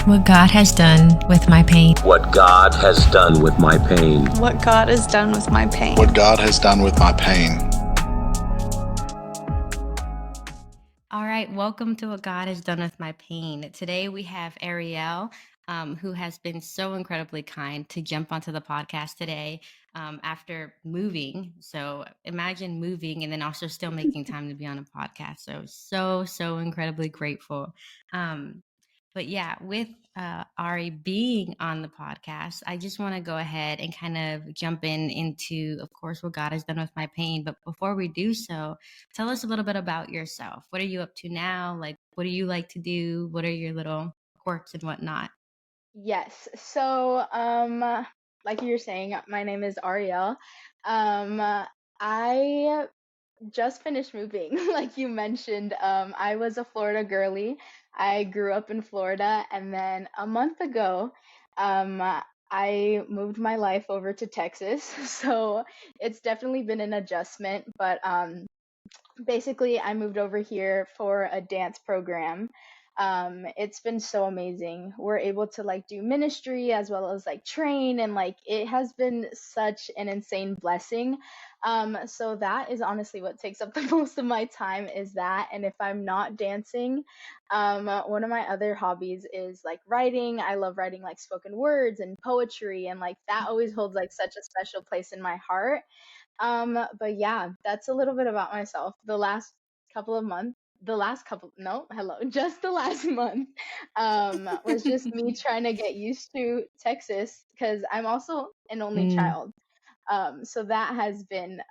What God has done with my pain. What God has done with my pain. What God has done with my pain. What God has done with my pain. All right, welcome to What God Has Done with My Pain. Today we have Arielle, who has been so incredibly kind to jump onto the podcast today after moving. So imagine moving and then also still making time to be on a podcast. So incredibly grateful. But yeah, with Ari being on the podcast, I just want to go ahead and kind of jump into, of course, what God has done with my pain. But before we do so, tell us a little bit about yourself. What are you up to now? Like, what do you like to do? What are your little quirks and whatnot? Yes. So, like you were saying, my name is Arielle. I just finished moving, like you mentioned. I was a Florida girly. I grew up in Florida, and then a month ago, um, I moved my life over to Texas. So it's definitely been an adjustment, but basically I moved over here for a dance program. It's been so amazing. We're able to like do ministry as well as like train, and like it has been such an insane blessing. So that is honestly what takes up the most of my time is that. And if I'm not dancing, one of my other hobbies is like writing. I love writing like spoken words and poetry, and like that always holds like such a special place in my heart. But yeah, that's a little bit about myself. Just the last month, was just me trying to get used to Texas because I'm also an only Mm, child. So that has been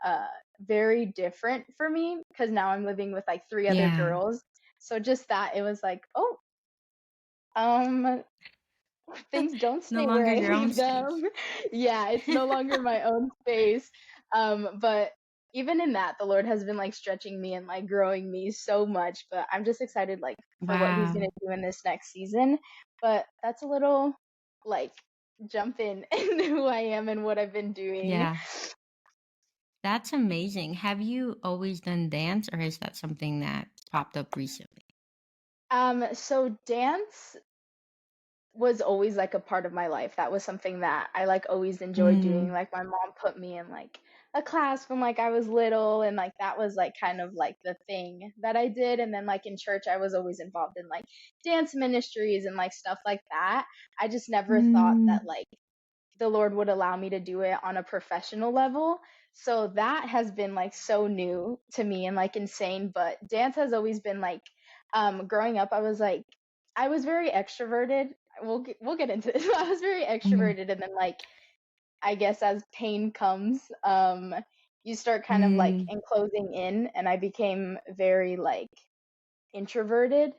very different for me because now I'm living with like three other yeah, girls. So just that, it was like, oh, um, things don't no stay where longer I your own leave space. them. Yeah, it's no longer my own space. But even in that, the Lord has been like stretching me and like growing me so much. But I'm just excited like for what He's Wow. gonna do in this next season. But that's a little like jump in in who I am and what I've been doing. Yeah, that's amazing. Have you always done dance or is that something that popped up recently? So dance was always like a part of my life. That was something that I like always enjoyed doing. Mm, Like my mom put me in like a class when like I was little, and like that was like kind of like the thing that I did. And then like in church I was always involved in like dance ministries and like stuff like that. I just never thought mm, that like the Lord would allow me to do it on a professional level. So that has been like so new to me and like insane. But dance has always been like, growing up, I was very extroverted. We'll get into this. I was very mm, extroverted, and then like I guess as pain comes, you start kind of like mm. enclosing in, and I became very like introverted,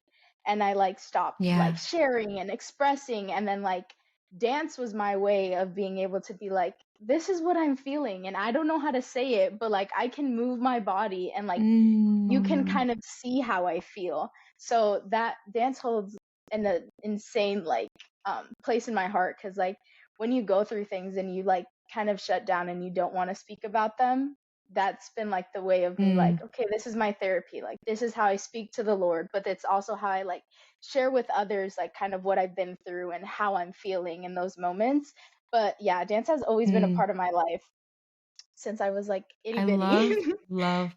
and I like stopped like Yeah. sharing and expressing, and then like dance was my way of being able to be like, this is what I'm feeling and I don't know how to say it, but like I can move my body, and like you can Mm, kind of see how I feel. So that dance holds an insane like place in my heart, because like when you go through things and you like kind of shut down and you don't want to speak about them, that's been like the way of me like, mm, okay, this is my therapy, like this is how I speak to the Lord, but it's also how I like share with others like kind of what I've been through and how I'm feeling in those moments. But yeah, dance has always been a mm. part of my life since I was like itty I bitty. love,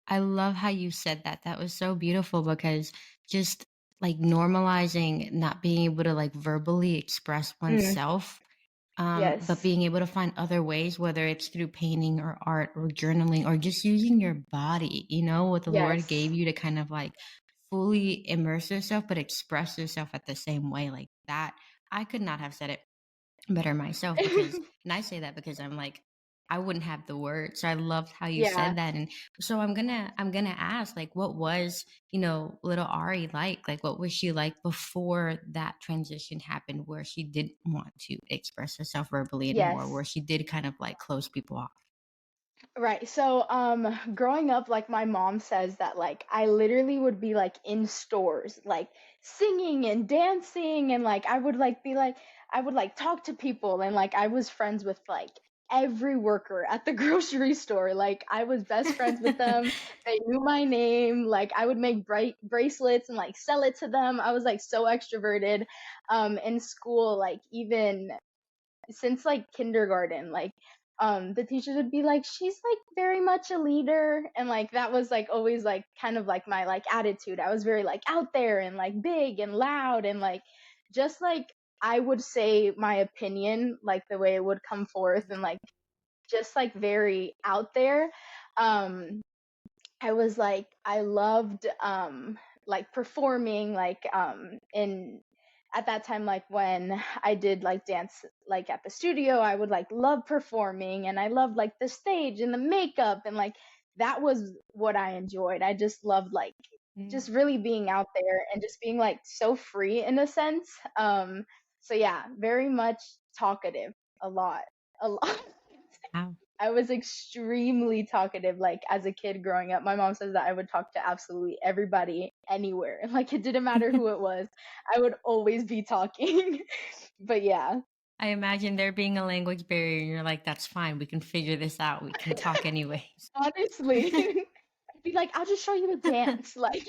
I love how you said that. That was so beautiful because just like normalizing not being able to like verbally express Mm, oneself, but yes. being able to find other ways, whether it's through painting or art or journaling or just using your body, what the Lord Yes. gave you to kind of like fully immerse yourself, but express yourself at the same way. Like that, I could not have said it better myself because and I say that because I'm like I wouldn't have the words. So I loved how you Yeah. said that. And so I'm gonna ask, like, what was, little Ari like? Like what was she like before that transition happened where she didn't want to express herself verbally anymore, Yes. where she did kind of like close people off? Right. So, growing up, like my mom says that like I literally would be like in stores, like singing and dancing, and like I would like be like I would like talk to people, and like I was friends with like every worker at the grocery store. Like I was best friends with them. They knew my name. Like I would make bright bracelets and like sell it to them. I was like so extroverted. In school, like even since like kindergarten, like the teachers would be like, she's like very much a leader, and like that was like always like kind of like my like attitude. I was very like out there and like big and loud and like just like I would say my opinion like the way it would come forth, and like just like very out there. um I was like I loved like performing like in at that time, like when I did like dance like at the studio, I would like love performing, and I loved like the stage and the makeup, and like that was what I enjoyed. I just loved like just really being out there and just being like so free in a sense. So yeah, very much talkative, a lot, a lot. Wow. I was extremely talkative, like as a kid growing up. My mom says that I would talk to absolutely everybody anywhere. Like it didn't matter who it was. I would always be talking. But yeah. I imagine there being a language barrier, and you're like, that's fine. We can figure this out. We can talk anyways. Honestly. I'd be like, I'll just show you a dance. Like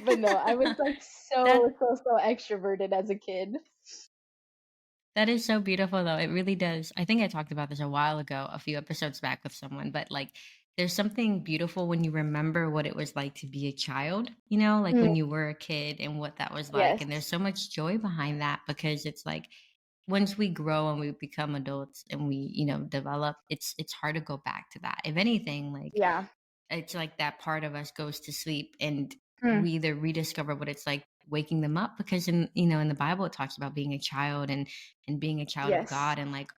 but no, I was like that so extroverted as a kid. That is so beautiful, though. It really does. I think I talked about this a while ago, a few episodes back with someone, but like there's something beautiful when you remember what it was like to be a child, like Mm, when you were a kid and what that was like. yes. And there's so much joy behind that because it's like once we grow and we become adults and we, develop, it's hard to go back to that. If anything, like Yeah. it's like that part of us goes to sleep and Mm, we either rediscover what it's like waking them up because in the Bible it talks about being a child and being a child of yes. God, and like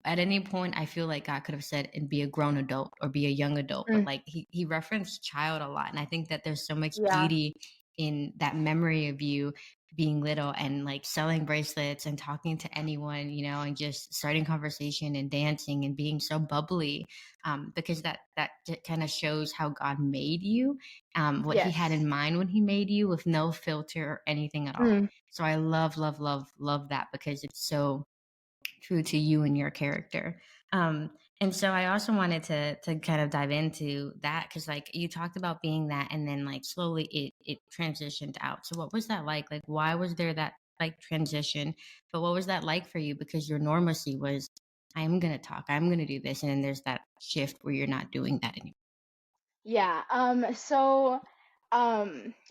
at any point I feel like God could have said and be a grown adult or be a young adult, but Mm, like he referenced child a lot, and I think that there's so much yeah. beauty in that memory of you being little and like selling bracelets and talking to anyone, and just starting conversation and dancing and being so bubbly, because that kind of shows how God made you, what he had Yes. in mind when he made you with no filter or anything at all. Mm, So I love, love, love, love that because it's so true to you and your character. Um, and so I also wanted to kind of dive into that because like you talked about being that and then like slowly it transitioned out. So what was that like? Like why was there that like transition? But what was that like for you? Because your normalcy was I'm gonna talk, I'm gonna do this, and then there's that shift where you're not doing that anymore. yeah.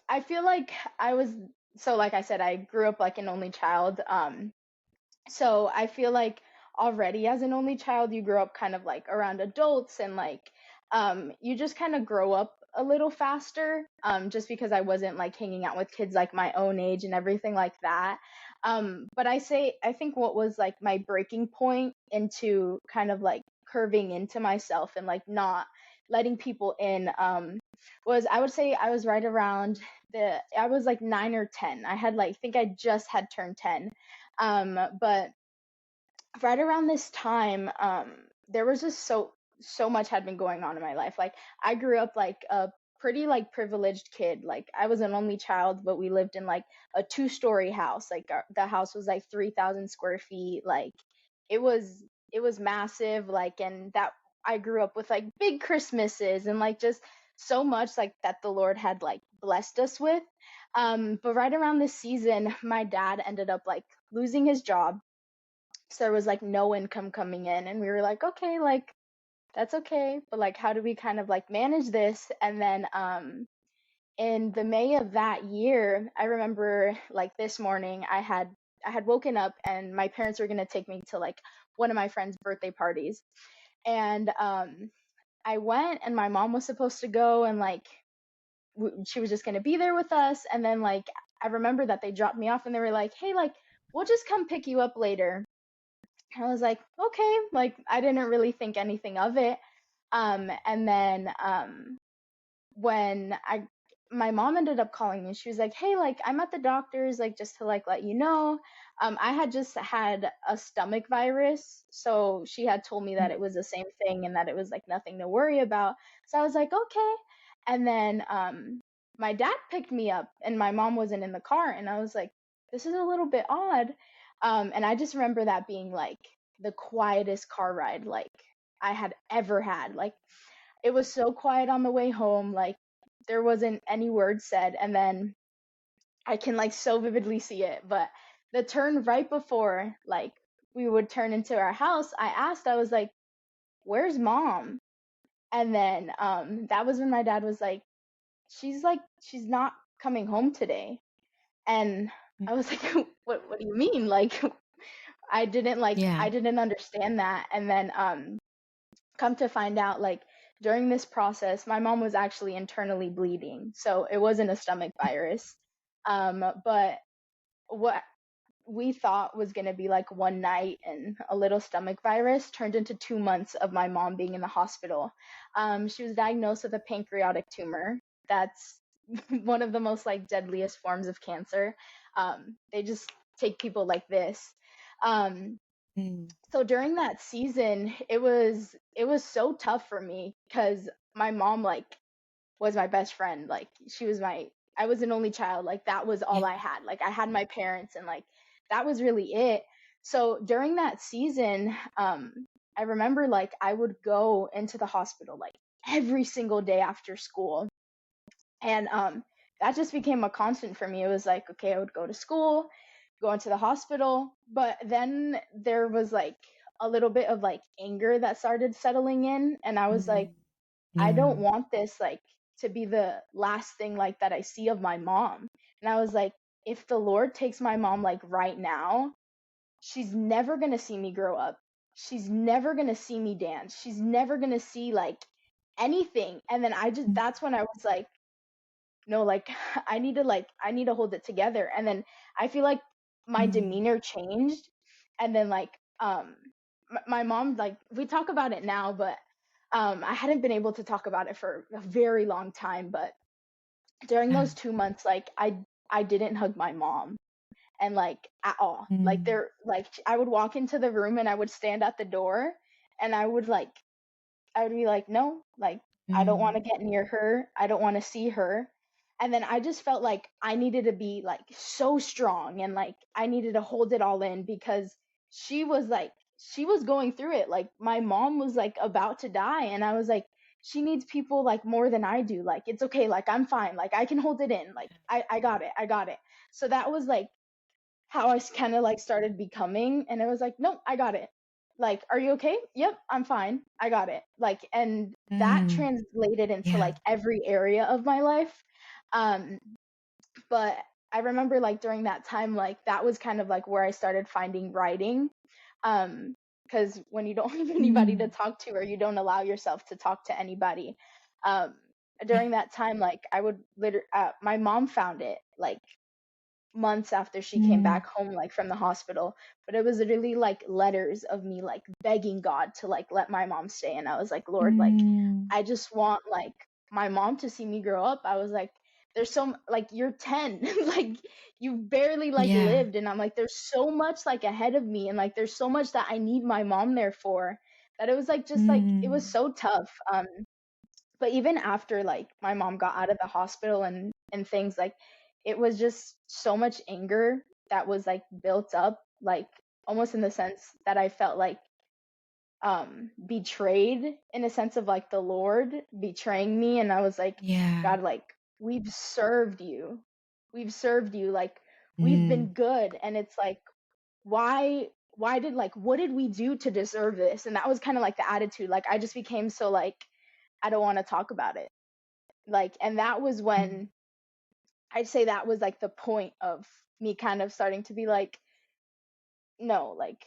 I feel like I was so like I said, I grew up like an only child. So I feel like already as an only child, you grow up kind of like around adults, and like you just kind of grow up a little faster, just because I wasn't like hanging out with kids like my own age and everything like that. But I think what was like my breaking point into kind of like curving into myself and like not letting people in, was I would say I was right around I was like 9 or 10. I had like, I think I just had turned 10. But right around this time, there was just so much had been going on in my life. Like I grew up like a pretty like privileged kid. Like I was an only child, but we lived in like a two-story house. Like the house was like 3,000 square feet. Like it was massive. Like, and that I grew up with like big Christmases and like just so much like that the Lord had like blessed us with. But right around this season, my dad ended up like losing his job, so there was like no income coming in, and we were like, okay, like that's okay, but like how do we kind of like manage this? And then in the May of that year, I remember like this morning I had woken up and my parents were going to take me to like one of my friends' birthday parties. And I went, and my mom was supposed to go, and like she was just going to be there with us. And then like I remember that they dropped me off and they were like, hey, like we'll just come pick you up later. I was like, okay, like I didn't really think anything of it. And then when my mom ended up calling me, she was like, hey, like I'm at the doctor's, like just to like let you know. I had just had a stomach virus, so she had told me that it was the same thing and that it was like nothing to worry about. So I was like, okay. And then my dad picked me up and my mom wasn't in the car, and I was like, this is a little bit odd. And I just remember that being like the quietest car ride like I had ever had. Like it was so quiet on the way home, like there wasn't any word said, and then I can like so vividly see it, but the turn right before like we would turn into our house, I was "Where's mom?" And then that was when my dad was like, she's not coming home today." And I was like, what do you mean? Like I Yeah. didn't understand that. And then come to find out, like during this process, my mom was actually internally bleeding. So it wasn't a stomach virus. But what we thought was going to be like one night and a little stomach virus turned into 2 months of my mom being in the hospital. She was diagnosed with a pancreatic tumor. That's one of the most like deadliest forms of cancer. They just take people like this. Um, Mm. so during that season, it was so tough for me because my mom like was my best friend. Like she was my I was an only child. Like that was all Yeah. I had. Like I had my parents and like that was really it. So during that season, I remember like I would go into the hospital like every single day after school. And that just became a constant for me. It was like, okay, I would go to school, go into the hospital, but then there was like a little bit of like anger that started settling in, and I was like, Mm. I Yeah. don't want this like to be the last thing like that I see of my mom. And I was like, if the Lord takes my mom like right now, she's never going to see me grow up. She's never going to see me dance. She's never going to see like anything. And then Mm. that's when I was like, no, like I need to hold it together. And then I feel like my Mm. demeanor changed. And then like my mom, like we talk about it now, but I hadn't been able to talk about it for a very long time. But during Yeah. those 2 months, like I didn't hug my mom, and like at all. Like Mm. there, like I would walk into the room and I would stand at the door, and I would be like, no, like I don't want Mm. to get near her. I don't want to see her. And then I just felt like I needed to be like so strong, and like I needed to hold it all in because she was like she was going through it. Like my mom was like about to die, and I was like, she needs people like more than I do. Like it's okay, like I'm fine. Like I can hold it in. Like I got it. I got it. So that was like how I kind of like started becoming, and it was like, nope, I got it. Like, are you okay? Yep, I'm fine. I got it. Like, and that Mm. translated into Yeah. like every area of my life. Um, but I remember like during that time, like that was kind of like where I started finding writing. Because when you don't have anybody to Mm. talk to, or you don't allow yourself to talk to anybody, um, Yeah. during that time, like I would literally, my mom found it like months after she came Mm. back home like from the hospital, but it was literally like letters of me like begging God to like let my mom stay. And I was like, Lord, like Mm. I just want like my mom to see me grow up. I was like, there's like you're 10, like you barely like Yeah. lived, and I'm like there's so much like ahead of me, and like there's so much that I need my mom there for, that it was like just like it was Mm. so tough. But even after like my mom got out of the hospital and things, like it was just so much anger that was like built up, like almost in the sense that I felt like betrayed, in a sense of like the Lord betraying me. And I was like, Yeah. God, like we've served you, like we've Mm. been good, and it's like why did like what did we do to deserve this? And that was kind of like the attitude. Like I just became so like I don't want to talk about it. Like, and that was Mm. when I'd say that was like the point of me kind of starting to be like, no, like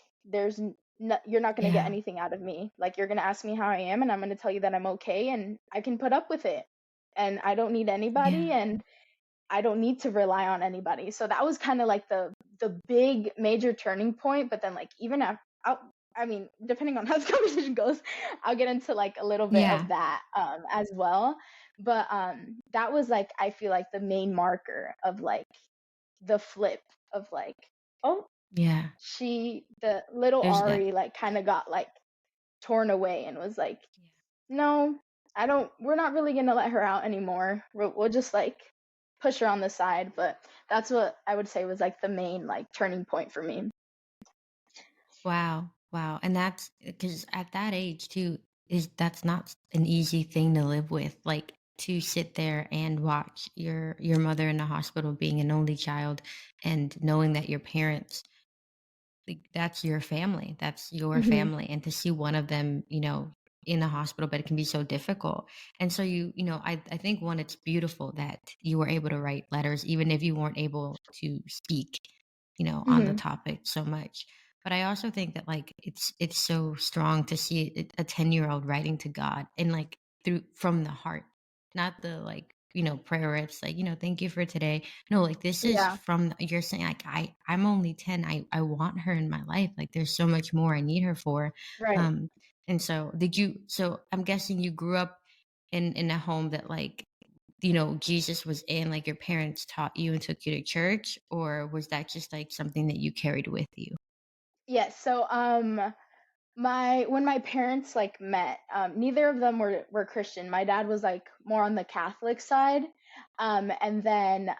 no, you're not going to get Yeah. anything out of me. Like you're going to ask me how I am, and I'm going to tell you that I'm okay and I can put up with it. And I don't need anybody, Yeah. and I don't need to rely on anybody. So that was kind of like the big major turning point. But then like even after, I mean, depending on how this conversation goes, I'll get into like a little bit Yeah. of that as well. But that was like I feel like the main marker of like the flip of like, oh, Yeah. the little There's that. Ari like kind of got like torn away and was like, Yeah. no, I don't, we're not really gonna let her out anymore. We'll just like push her on the side. But that's what I would say was like the main like turning point for me. Wow. Wow, and that's because at that age too, is that's not an easy thing to live with. Like to sit there and watch your mother in the hospital being an only child and knowing that your parents like that's your family. That's your Hmm. family. And to see one of them, in the hospital, but it can be so difficult. And so I think one, it's beautiful that you were able to write letters, even if you weren't able to speak, on the Hmm. topic so much. But I also think that like it's so strong to see a 10-year-old writing to God and like through from the heart, not the like, prayer it's like, thank you for today. No, like this is Yeah, from you're saying like I'm only 10. I want her in my life. Like there's so much more I need her for. right. Um and so I'm guessing you grew up in a home that like Jesus was in, like your parents taught you and took you to church, or was that just like something that you carried with you? Yes. So my when my parents like met, neither of them were Christian. My dad was like more on the Catholic side. And then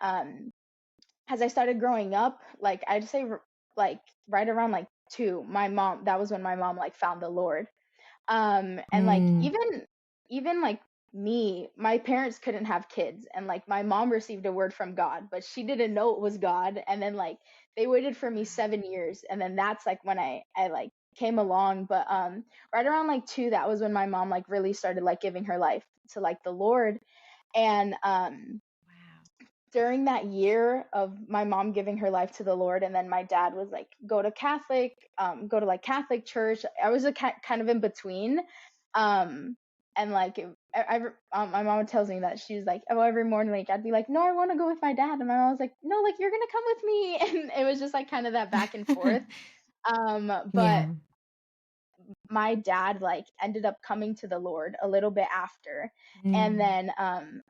as I started growing up, like I'd say like right around like 2, my mom that was when my mom like found the Lord. And like Mm, even like me, my parents couldn't have kids, and like my mom received a word from God, but she didn't know it was God. And then like they waited for me 7 years, and then that's like when I like came along. But right around like 2, that was when my mom like really started like giving her life to like the Lord. And wow. during that year of my mom giving her life to the Lord, and then my dad was like go to like Catholic church. I was kind of in between, um, and like my mom tells me that she was like, oh, every morning like I'd be like, no, I want to go with my dad, and my mom was like, no, like you're gonna come with me, and it was just like kind of that back and forth. But Yeah. my dad like ended up coming to the Lord a little bit after. And Mm, then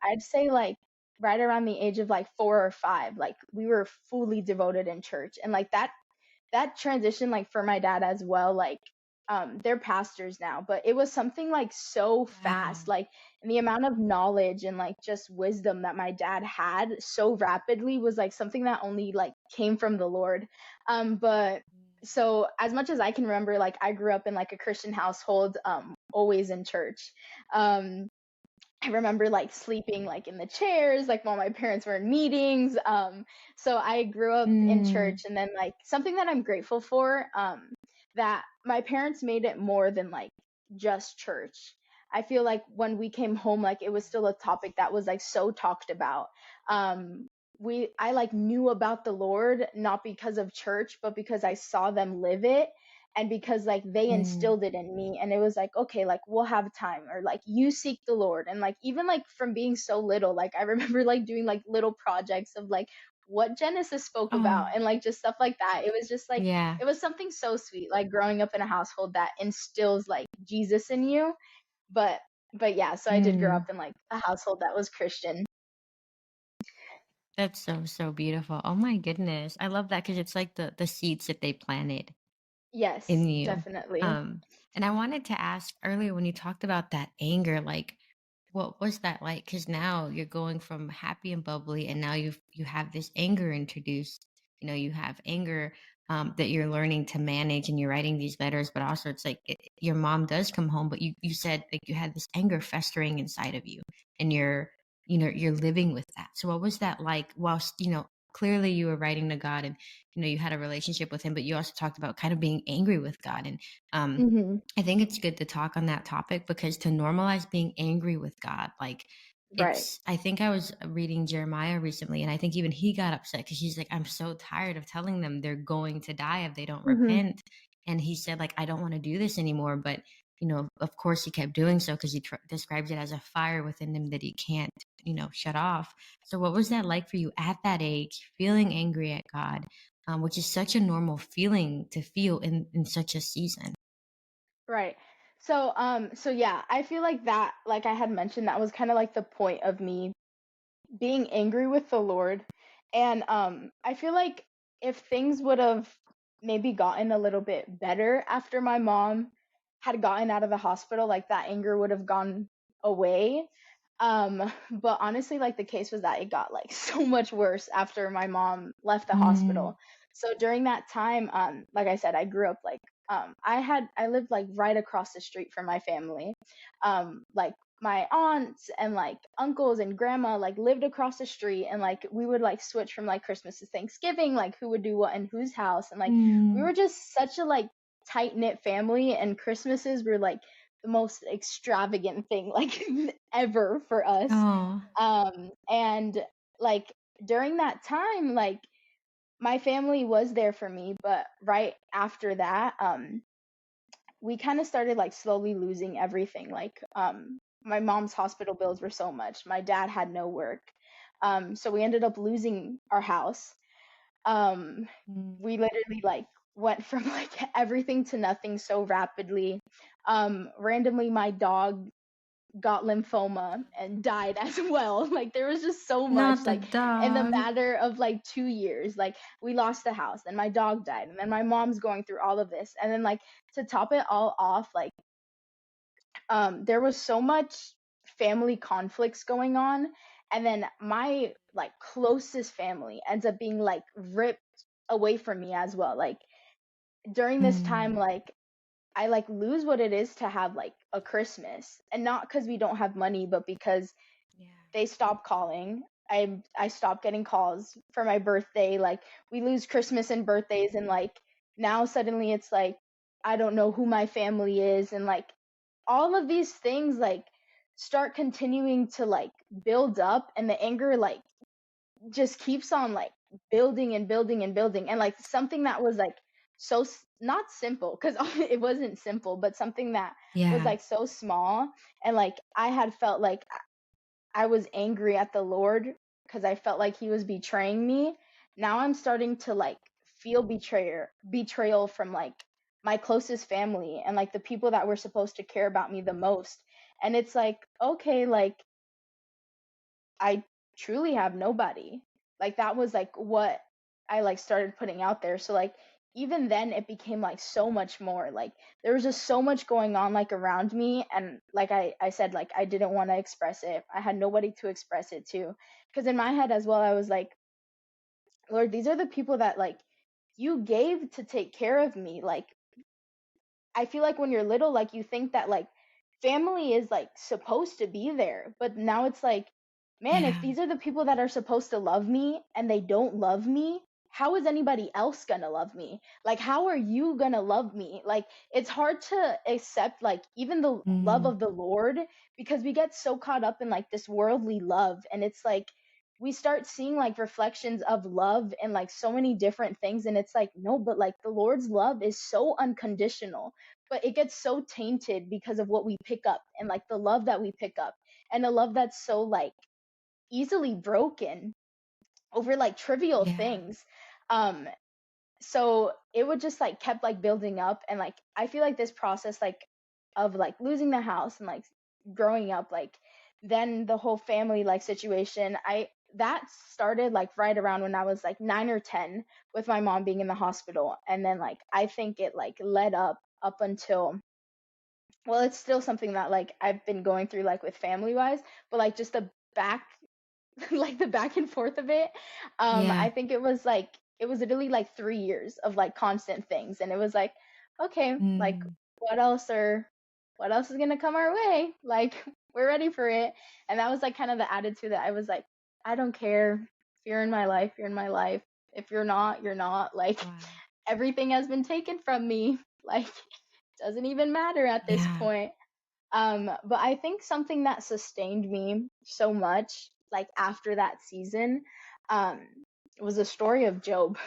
I'd say like right around the age of like 4 or 5, like we were fully devoted in church. And like that transition like for my dad as well, like they're pastors now, but it was something like so wow. fast, like, and the amount of knowledge and like just wisdom that my dad had so rapidly was like something that only like came from the Lord. But so as much as I can remember, like I grew up in like a Christian household, always in church. um I remember like sleeping like in the chairs, like while my parents were in meetings. So I grew up in Mm, church, and then like something that I'm grateful for, that my parents made it more than like just church. I feel like when we came home, like it was still a topic that was like so talked about. I like knew about the Lord not because of church, but because I saw them live it, and because like they mm. instilled it in me. And it was like, okay, like we'll have time, or like you seek the Lord. And like even like from being so little, like I remember like doing like little projects of like what Genesis spoke about, Oh, and like just stuff like that. It was just like yeah. it was something so sweet, like growing up in a household that instills like Jesus in you. but but yeah, so I did grow Mm. up in like a household that was Christian. That's so, so beautiful. Oh my goodness. I love that because it's like the seeds that they planted Yes, in you. definitely. Um, and I wanted to ask earlier when you talked about that anger, like what was that like? Because now you're going from happy and bubbly, and now you have this anger introduced. You have anger that you're learning to manage, and you're writing these letters. But also, it's like your mom does come home, but you said like you had this anger festering inside of you, and you're living with that. So what was that like? Whilst clearly you were writing to God, and you had a relationship with Him, but you also talked about kind of being angry with God, and um, Hmm. I think it's good to talk on that topic because to normalize being angry with God, like Right. I think I was reading Jeremiah recently, and I think even he got upset because he's like, I'm so tired of telling them they're going to die if they don't Hmm. repent. And he said, like, I don't want to do this anymore. But, of course he kept doing so because he describes it as a fire within him that he can't, shut off. So, what was that like for you at that age, feeling angry at God, which is such a normal feeling to feel in such a season? Right. So yeah, I feel like that, like I had mentioned, that was kind of like the point of me being angry with the Lord. And I feel like if things would have maybe gotten a little bit better after my mom had gotten out of the hospital, like that anger would have gone away. But honestly, like the case was that it got like so much worse after my mom left the Mm, hospital. So during that time, like I said, I grew up like I lived like right across the street from my family. Like my aunts and like uncles and grandma like lived across the street, and like we would like switch from like Christmas to Thanksgiving, like who would do what in whose house, and like we Mm. were just such a like tight knit family, and Christmases were like the most extravagant thing like ever for us. Oh. And like during that time, like my family was there for me, but right after that, we kind of started like slowly losing everything. Like, my mom's hospital bills were so much. My dad had no work. So we ended up losing our house. Um, Mm. we literally like went from like everything to nothing so rapidly. Randomly, my dog got lymphoma and died as well. Like there was just so much Not the like in the dog. matter of like 2 years. Like we lost the house, and my dog died, and then my mom's going through all of this, and then like to top it all off, like there was so much family conflicts going on, and then my like closest family ends up being like ripped away from me as well. Like during this time, Mm. like I like lose what it is to have like a Christmas, and not because we don't have money, but because Yeah. they stopped calling. I stopped getting calls for my birthday. Like we lose Christmas and birthdays, and like now suddenly it's like I don't know who my family is, and like all of these things like start continuing to like build up, and the anger like just keeps on like building and building and building, and like something that was like so not simple, because it wasn't simple, but something that was Yeah. like so small, and like I had felt like I was angry at the Lord because I felt like he was betraying me. Now I'm starting to like feel betrayal from like my closest family and like the people that were supposed to care about me the most. And it's like, okay, like I truly have nobody. Like that was like what I like started putting out there. So like even then it became like so much more. Like there was just so much going on like around me, and like I said, like I didn't want to express it. I had nobody to express it to. Because in my head as well I was like, Lord, these are the people that like you gave to take care of me. Like I feel like when you're little, like you think that like family is like supposed to be there, but now it's like, man, if Yeah. these are the people that are supposed to love me and they don't love me, how is anybody else gonna love me? Like, how are you gonna love me? Like, it's hard to accept like even the love Mm. of the Lord, because we get so caught up in like this worldly love, and it's like we start seeing like reflections of love in like so many different things, and it's like no, but like the Lord's love is so unconditional, but it gets so tainted because of what we pick up, and like the love that we pick up, and a love that's so like easily broken over like trivial Yeah. things. um so it would just like kept like building up, and like I feel like this process like of like losing the house and like growing up, like then the whole family like situation, I that started like right around when I was like 9 or 10, with my mom being in the hospital, and then like I think it like led up until, well, it's still something that like I've been going through like with family wise, but like just the back like the back and forth of it. Yeah. I think it was literally like 3 years of like constant things, and it was like, okay, like Mm. what else are what else is gonna come our way? Like we're ready for it. And that was like kind of the attitude that I was like, I don't care. If you're in my life, you're in my life. If you're not, you're not. Like Wow. everything has been taken from me. Like doesn't even matter at this Yeah. point. But I think something that sustained me so much, like after that season, um, was the story of Job.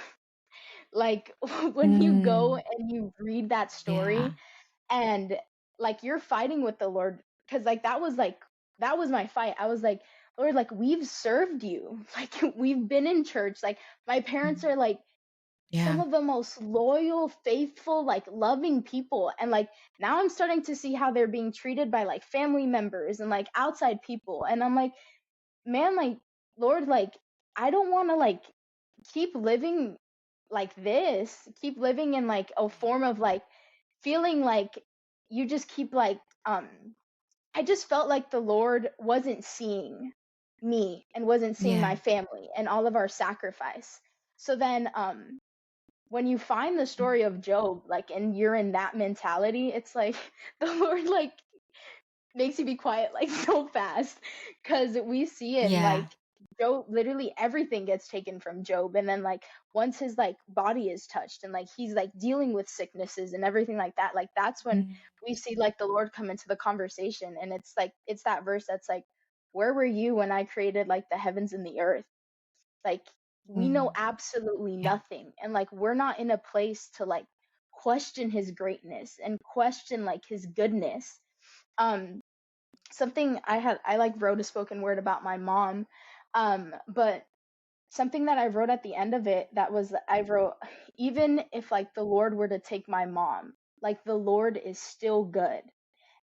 Like when you go Mm. and you read that Yeah. story, and like you're fighting with the Lord, because like that was my fight. I was like, Lord, like we've served you, like we've been in church, like my parents Mm. are like some Yeah. of the most loyal, faithful, like loving people. And like now I'm starting to see how they're being treated by like family members and like outside people. And I'm like, man, like, Lord, like, I don't want to like keep living like this, keep living in like a form of like feeling like you just keep like, I just felt like the Lord wasn't seeing me and wasn't seeing my Yeah. family and all of our sacrifice. So then, when you find the story of Job, like, and you're in that mentality, it's like the Lord like makes you be quiet like so fast, because we see it in Yeah. like Job, literally everything gets taken from Job, and then like once his like body is touched and like he's like dealing with sicknesses and everything like that's when Mm. we see like the Lord come into the conversation, and it's like it's that verse that's like, where were you when I created like the heavens and the earth? Like, we know Mm. absolutely Yeah. nothing, and like we're not in a place to like question his greatness and question like his goodness. um Something I like wrote a spoken word about my mom, but something that I wrote at the end of it, that was, I wrote, even if like the Lord were to take my mom, like the Lord is still good.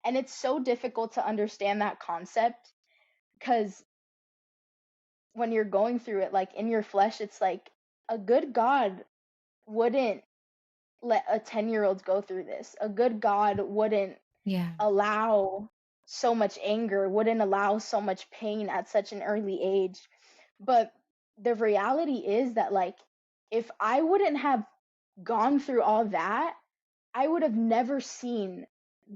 And it's so difficult to understand that concept, because when you're going through it like in your flesh, it's like a good God wouldn't let a 10-year-old go through this. A good God wouldn't Yeah. allow so much anger, wouldn't allow so much pain at such an early age. But the reality is that, like, if I wouldn't have gone through all that, I would have never seen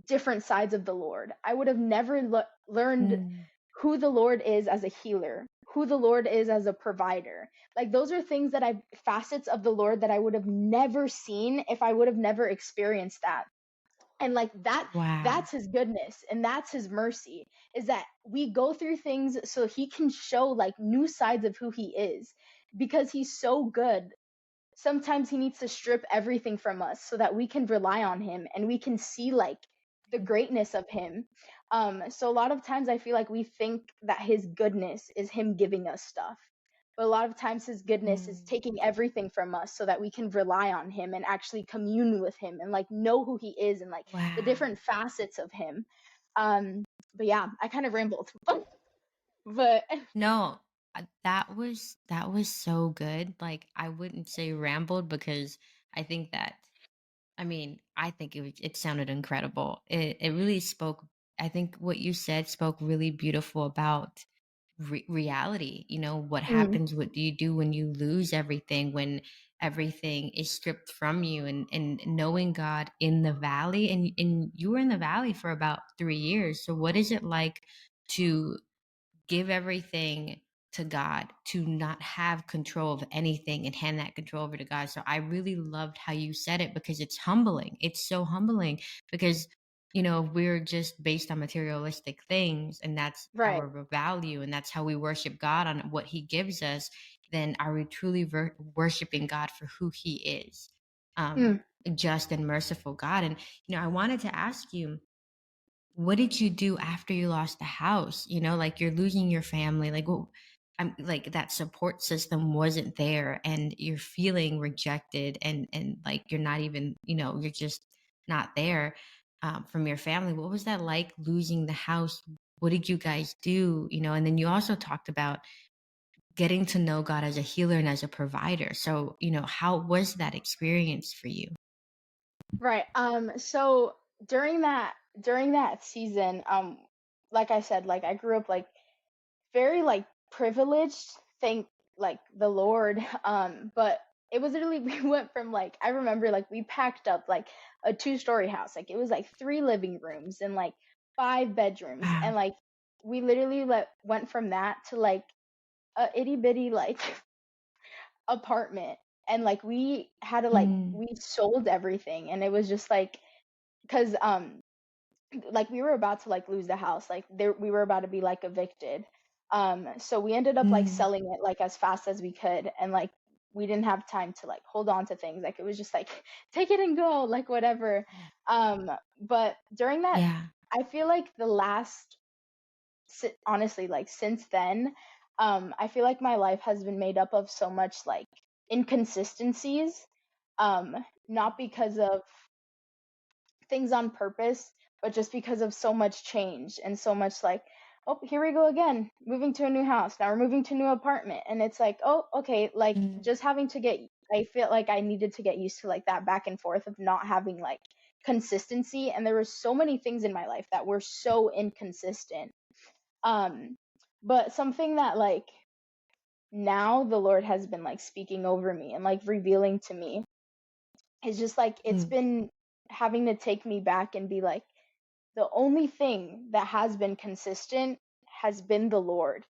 different sides of the Lord. I would have never learned Mm. who the Lord is as a healer, who the Lord is as a provider. Like, those are things that facets of the Lord that I would have never seen if I would have never experienced that. And like Wow. that's his goodness, and that's his mercy, is that we go through things so he can show like new sides of who he is, because he's so good. Sometimes he needs to strip everything from us so that we can rely on him and we can see like the greatness of him. So a lot of times I feel like we think that his goodness is him giving us stuff, but a lot of times his goodness is Mm. taking everything from us so that we can rely on him and actually commune with him and like know who he is and like the Wow. different facets of him. um but yeah, I kind of rambled. But No, that was so good. Like I wouldn't say rambled because I think that I think it sounded incredible. It really spoke. I think what you said spoke really beautiful about reality. You know, what mm, happens? What do you do when you lose everything? When everything is stripped from you? And knowing God in the valley, and you were in the valley for about 3 years. So what is it like to give everything to God, to not have control of anything and hand that control over to God? So I really loved how you said it because it's humbling. It's so humbling because, we're just based on materialistic things and that's right. our value and that's how we worship God on what he gives us. Then are we truly worshiping God for who he is? Um, Mm. just and merciful God. And, I wanted to ask you, what did you do after you lost the house? Like you're losing your family. Like, what, I'm like that support system wasn't there, and you're feeling rejected, and like you're not even, you're just not there from your family. What was that like losing the house? What did you guys do? And then you also talked about getting to know God as a healer and as a provider. So, how was that experience for you? Right. So during that season, like I said, like I grew up like very like privileged, thank like the Lord. But it was literally we went from like, I remember like we packed up like a two-story house. Like it was like three living rooms and like five bedrooms. Wow. And like we literally went from that to like a itty bitty like apartment. And like we had to like Mm, we sold everything, and it was just like, because like we were about to like lose the house, like there we were about to be like evicted. So we ended up like mm, selling it like as fast as we could, and like we didn't have time to like hold on to things, like it was just like take it and go, like whatever. yeah. um but during that, Yeah. I feel like the last honestly, like since then, I feel like my life has been made up of so much like inconsistencies, not because of things on purpose, but just because of so much change and so much like, oh, here we go again, moving to a new house. Now we're moving to a new apartment. And it's like, oh, okay, like Mm. just having to get, I feel like I needed to get used to like that back and forth of not having like consistency. And there were so many things in my life that were so inconsistent. Um, but something that like now the Lord has been like speaking over me and like revealing to me. it's just like it's Mm. been having to take me back and be like, the only thing that has been consistent has been the Lord.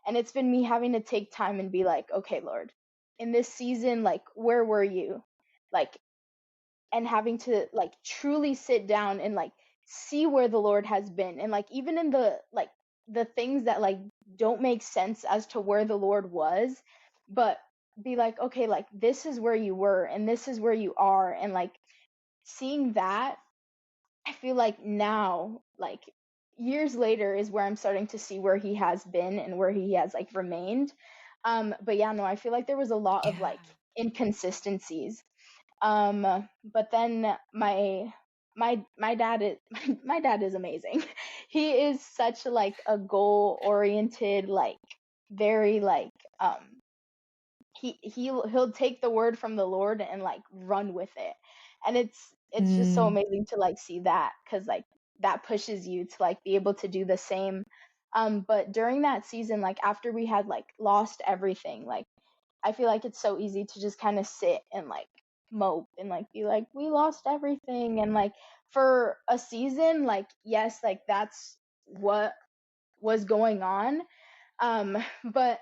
And it's been me having to take time and be like, okay, Lord, in this season, like, where were you? Like, and having to like truly sit down and like see where the Lord has been. And like, even in the like the things that like don't make sense as to where the Lord was, but be like, okay, like, this is where you were and this is where you are. And like, seeing that, I feel like now, like, years later is where I'm starting to see where he has been and where he has like remained. But yeah, no, I feel like there was a lot of Yeah. like inconsistencies. But then my dad is my dad is amazing. He is such like a goal oriented, like, very like, he'll take the word from the Lord and like run with it. And it's just so Mm. amazing to like see that, cuz like that pushes you to like be able to do the same. But during that season, like after we had like lost everything, like I feel like it's so easy to just kind of sit and like mope and like be like, we lost everything. And like, for a season, like, yes, like that's what was going on. But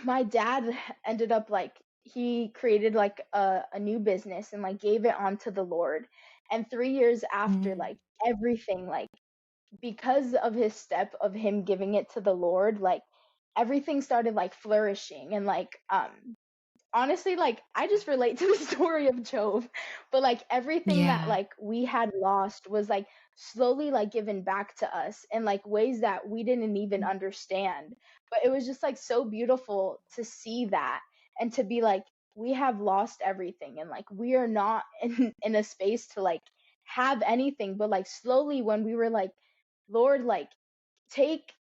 my dad ended up like, he created like a new business and like gave it on to the Lord. And 3 years after, Mm. like, everything, like, because of his step of him giving it to the Lord, like everything started like flourishing. And like, honestly, like, I just relate to the story of Job. But like everything that Yeah. like we had lost was like slowly like given back to us in like ways that we didn't even understand. But it was just like so beautiful to see that, and to be like, we have lost everything and like we are not in a space to like have anything. But like slowly, when we were like, Lord, like, take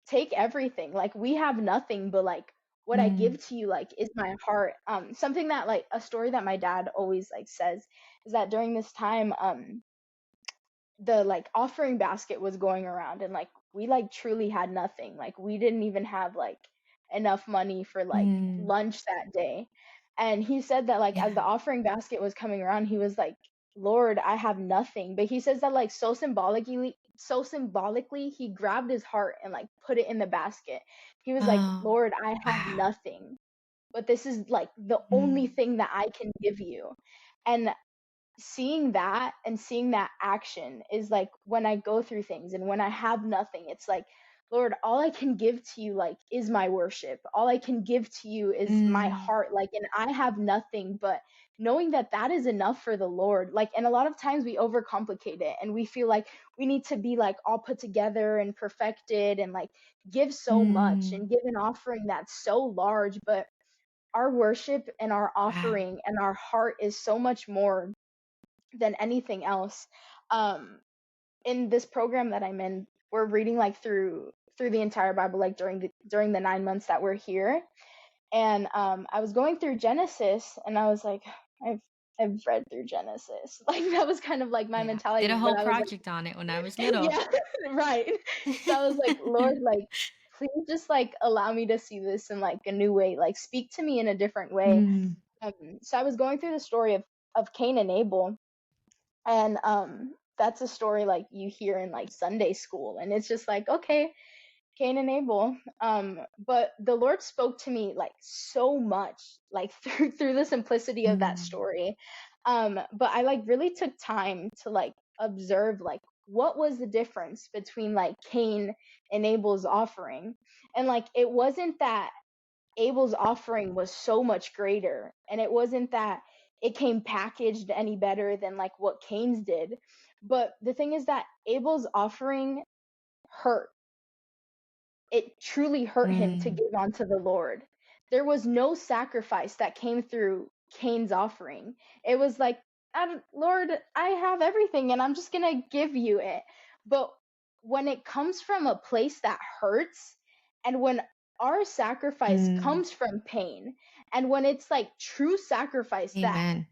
take everything, like we have nothing, but like what I Mm. give to you like is my heart. Something that like a story that my dad always like says is that during this time, the like offering basket was going around, and like we like truly had nothing, like we didn't even have like enough money for like Mm. lunch that day. And he said that like as Yeah. the offering basket was coming around, he was like, Lord, I have nothing. But he says that like so symbolically he grabbed his heart and like put it in the basket. He was like, Oh, Lord, I have wow. nothing, but this is like the only Mm. thing that I can give you. And seeing that and seeing that action is like, when I go through things and when I have nothing, it's like, Lord, all I can give to you like is my worship. All I can give to you is my Mm. heart, like, and I have nothing, but knowing that that is enough for the Lord. Like, and a lot of times we overcomplicate it and we feel like we need to be like all put together and perfected and like give so much Mm. and give an offering that's so large. But our worship and our Wow. offering and our heart is so much more than anything else. Um, in this program that I'm in, we're reading like through the entire Bible, like during the 9 months that we're here. And I was going through Genesis, and I was like, I've I've read through Genesis. Like that was kind of like my Yeah. Did a mentality. But whole I was project on it when I was like, little. yeah, right. So I was like, Lord, like, please just like allow me to see this in like a new way. Like, speak to me in a different way. Mm. So I was going through the story of Cain and Abel. And that's a story like you hear in like Sunday school, and it's just like, okay, Cain and Abel. But the Lord spoke to me like so much, like through the simplicity of that Mm. story. But I like really took time to like observe like what was the difference between like Cain and Abel's offering. And like it wasn't that Abel's offering was so much greater, and it wasn't that it came packaged any better than like what Cain's did. But the thing is that Abel's offering hurt. It truly hurt him to Mm. give unto the Lord. There was no sacrifice that came through Cain's offering. It was like, Lord, I have everything and I'm just going to give you it. But when it comes from a place that hurts, and when our sacrifice Mm. comes from pain, and when it's like true sacrifice that Amen.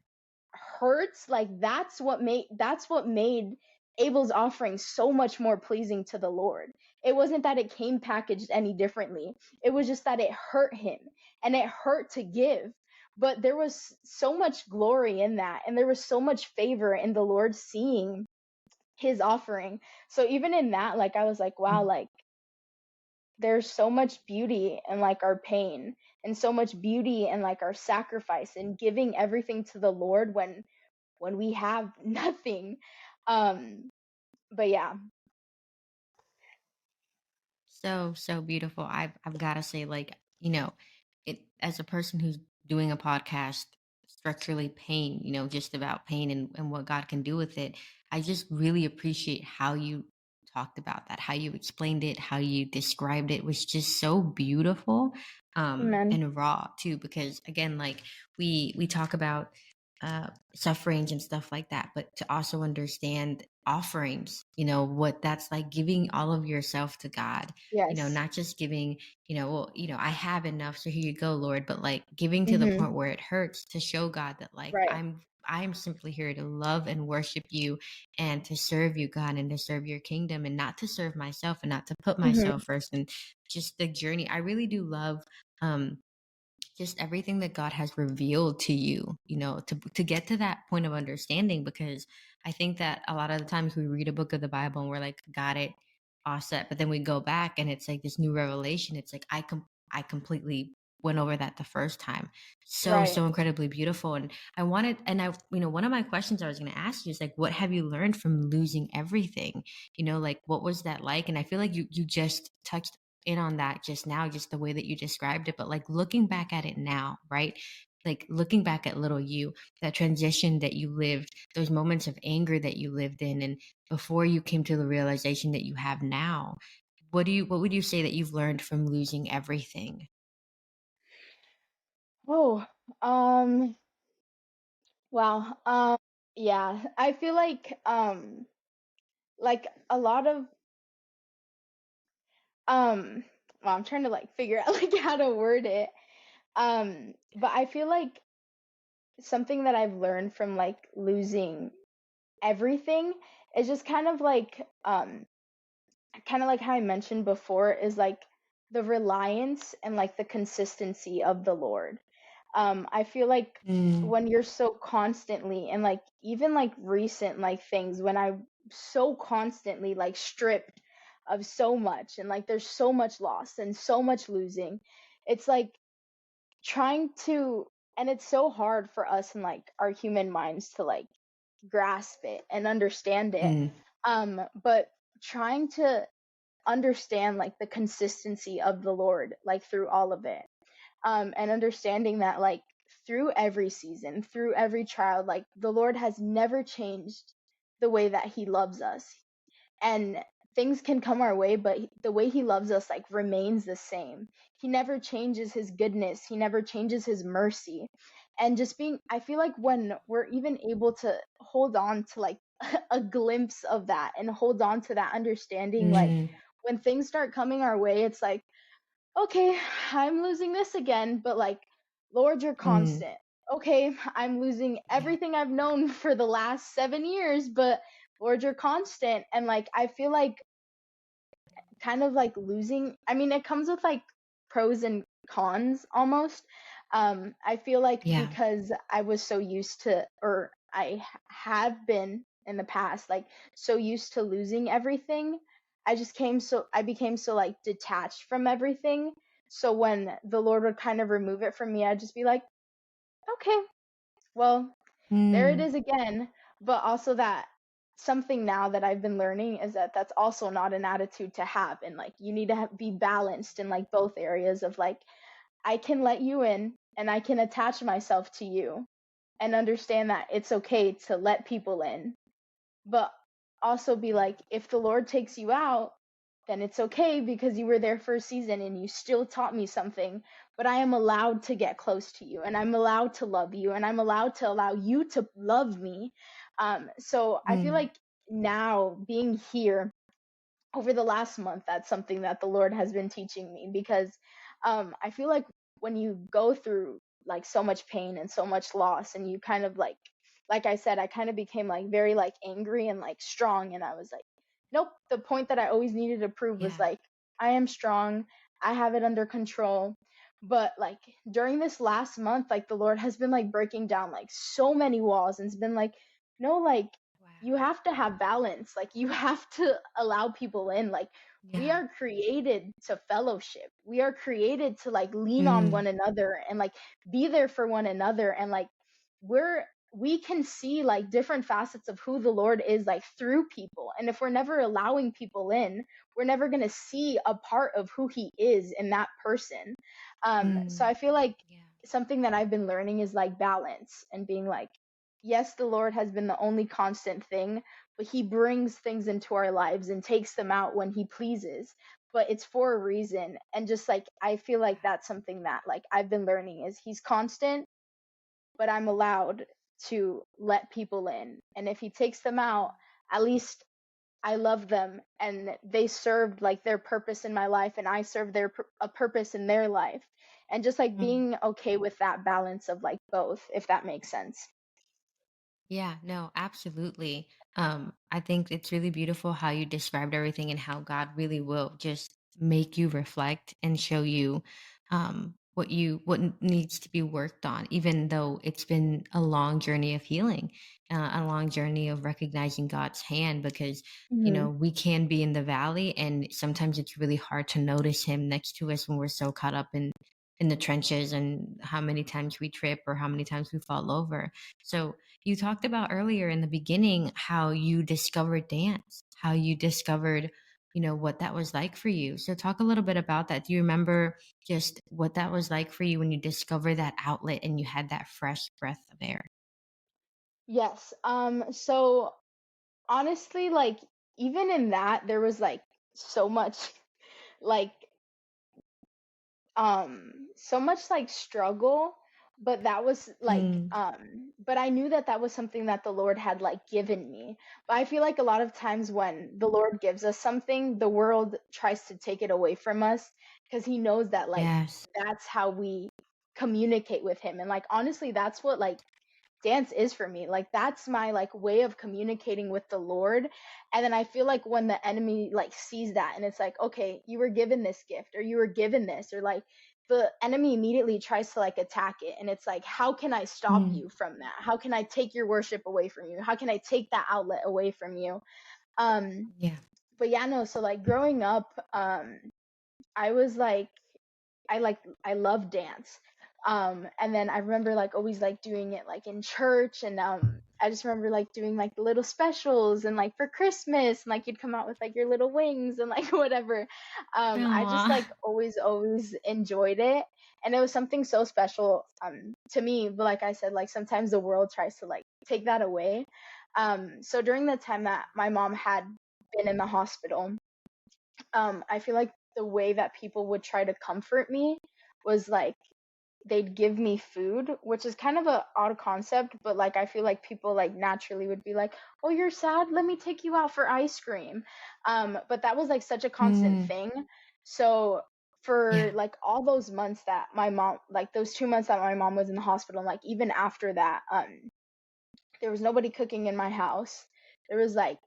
hurts, like that's what made Abel's offering so much more pleasing to the Lord. It wasn't that it came packaged any differently. It was just that it hurt him, and it hurt to give. but there was so much glory in that, and there was so much favor in the Lord seeing his offering. So even in that, like I was like, wow, like there's so much beauty in like our pain, and so much beauty in like our sacrifice and giving everything to the Lord when we have nothing. um but yeah. So beautiful. I've got to say, like, it, as a person who's doing a podcast structurally pain, just about pain and what God can do with it. I just really appreciate how you talked about that, how you explained it, how you described it was just so beautiful, Amen. and raw too, because again, like we talk about sufferings and stuff like that, but to also understand offerings, what that's like, giving all of yourself to God, Yes. not just giving, well, I have enough, so here you go, Lord, but like giving to the Mhm. point where it hurts, to show God that like Right. I'm simply here to love and worship you and to serve you, God, and to serve your kingdom, and not to serve myself and not to put Mhm. myself first. And just the journey, I really do love um just everything that God has revealed to you, to get to that point of understanding. Because I think that a lot of the times we read a book of the Bible and we're like, got it, all set. But then we go back and it's like this new revelation. It's like, I completely went over that the first time. So, Right. so incredibly beautiful. And one of my questions I was going to ask you is like, what have you learned from losing everything? Like, what was that like? And I feel like you just touched in on that just now, just the way that you described it. But like looking back at it now, right? Like looking back at little you, that transition that you lived, those moments of anger that you lived in, and before you came to the realization that you have now, what would you say that you've learned from losing everything? Oh, um, wow. Yeah, I feel like a lot of um, well, I'm trying to like figure out like how to word it. But I feel like something that I've learned from like losing everything is just kind of like how I mentioned before, is like the reliance and like the consistency of the Lord. I feel like Mm, when you're so constantly, and like even like recent like things, when I so constantly like stripped of so much, and like there's so much loss and so much losing, it's like trying to, and it's so hard for us in like our human minds to like grasp it and understand it. mm, But trying to understand like the consistency of the Lord like through all of it, and understanding that like through every season, through every trial, like the Lord has never changed the way that he loves us. And things can come our way, but the way he loves us like remains the same. He never changes his goodness, he never changes his mercy. And just being, I feel like when we're even able to hold on to like a glimpse of that, and hold on to that understanding, like mm, when things start coming our way, it's like, okay, I'm losing this again, but like, Lord, you're mm. constant. Okay, I'm losing Yeah. everything I've known for the last 7 years, but Lord, you're constant. And like, I feel like kind of like losing, I mean, it comes with like pros and cons almost. I feel like Yeah. because I was so used to, or have been in the past, like so used to losing everything, I became so like detached from everything. So when the Lord would kind of remove it from me, I'd just be like, okay, well, there it Mm, is again. But also that something now that I've been learning is that that's also not an attitude to have, and like you need to be balanced in like both areas of like, I can let you in and I can attach myself to you, and understand that it's okay to let people in, but also be like, if the Lord takes you out, then it's okay because you were there for a season and you still taught me something. But I am allowed to get close to you, and I'm allowed to love you, and I'm allowed to allow you to love me. So I feel mm, like now being here over the last month, that's something that the Lord has been teaching me, because I feel like when you go through like so much pain and so much loss, and you kind of like I said, I kind of became like very like angry and like strong, and I was like, nope, the point that I always needed to prove was yeah. like, I am strong, I have it under control. But like during this last month, like the Lord has been like breaking down like so many walls, and it's been like, no, like you Wow. have to have balance. Like you have to allow people in. Like we Yeah. are created to fellowship. We are created to like lean on Mm, one another and like be there for one another. And like we can see like different facets of who the Lord is like through people. And if we're never allowing people in, we're never going to see a part of who he is in that person. So mm, I feel like yeah. something that I've been learning is like balance and being like, yes, the Lord has been the only constant thing, but he brings things into our lives and takes them out when he pleases. But it's for a reason. And just like, I feel like that's something that like I've been learning is he's constant, but I'm allowed to let people in. And if he takes them out, at least I love them and they served like their purpose in my life and I served a purpose in their life. And just like Mm. being okay with that balance of like both, if that makes sense. Yeah, no, absolutely. I think it's really beautiful how you described everything and how God really will just make you reflect and show you what needs to be worked on, even though it's been a long journey of healing, a long journey of recognizing God's hand. Because Hmm. we can be in the valley, and sometimes it's really hard to notice Him next to us when we're so caught up in the trenches and how many times we trip or how many times we fall over. So you talked about earlier in the beginning how you discovered dance, how you discovered, what that was like for you. So talk a little bit about that. Do you remember just what that was like for you when you discovered that outlet and you had that fresh breath of air? Yes. So honestly, like even in that, there was like so much like so much like struggle, but that was like Mm, but I knew that that was something that the Lord had like given me. But I feel like a lot of times when the Lord gives us something, the world tries to take it away from us because he knows that like yes. that's how we communicate with him. And like honestly, that's what like dance is for me. Like that's my like way of communicating with the Lord. And then I feel like when the enemy like sees that and it's like, okay, you were given this gift or you were given this, or like the enemy immediately tries to like attack it, and it's like, how can I stop Mm, you from that? How can I take your worship away from you? How can I take that outlet away from you? um yeah. but yeah, no, so like growing up, I was like I love dance. And then I remember like always like doing it like in church, and I just remember like doing like the little specials and like for Christmas, and like you'd come out with like your little wings and like whatever. I just Aw. like always enjoyed it, and it was something so special to me. But like I said, like sometimes the world tries to like take that away. So during the time that my mom had been in the hospital, I feel like the way that people would try to comfort me was like they'd give me food, which is kind of a odd concept, but like I feel like people like naturally would be like, "Oh, you're sad? Let me take you out for ice cream." But that was like such a constant Mm, thing. So for yeah. like all those months that my mom, like those 2 months that my mom was in the hospital, and like even after that, there was nobody cooking in my house. There was like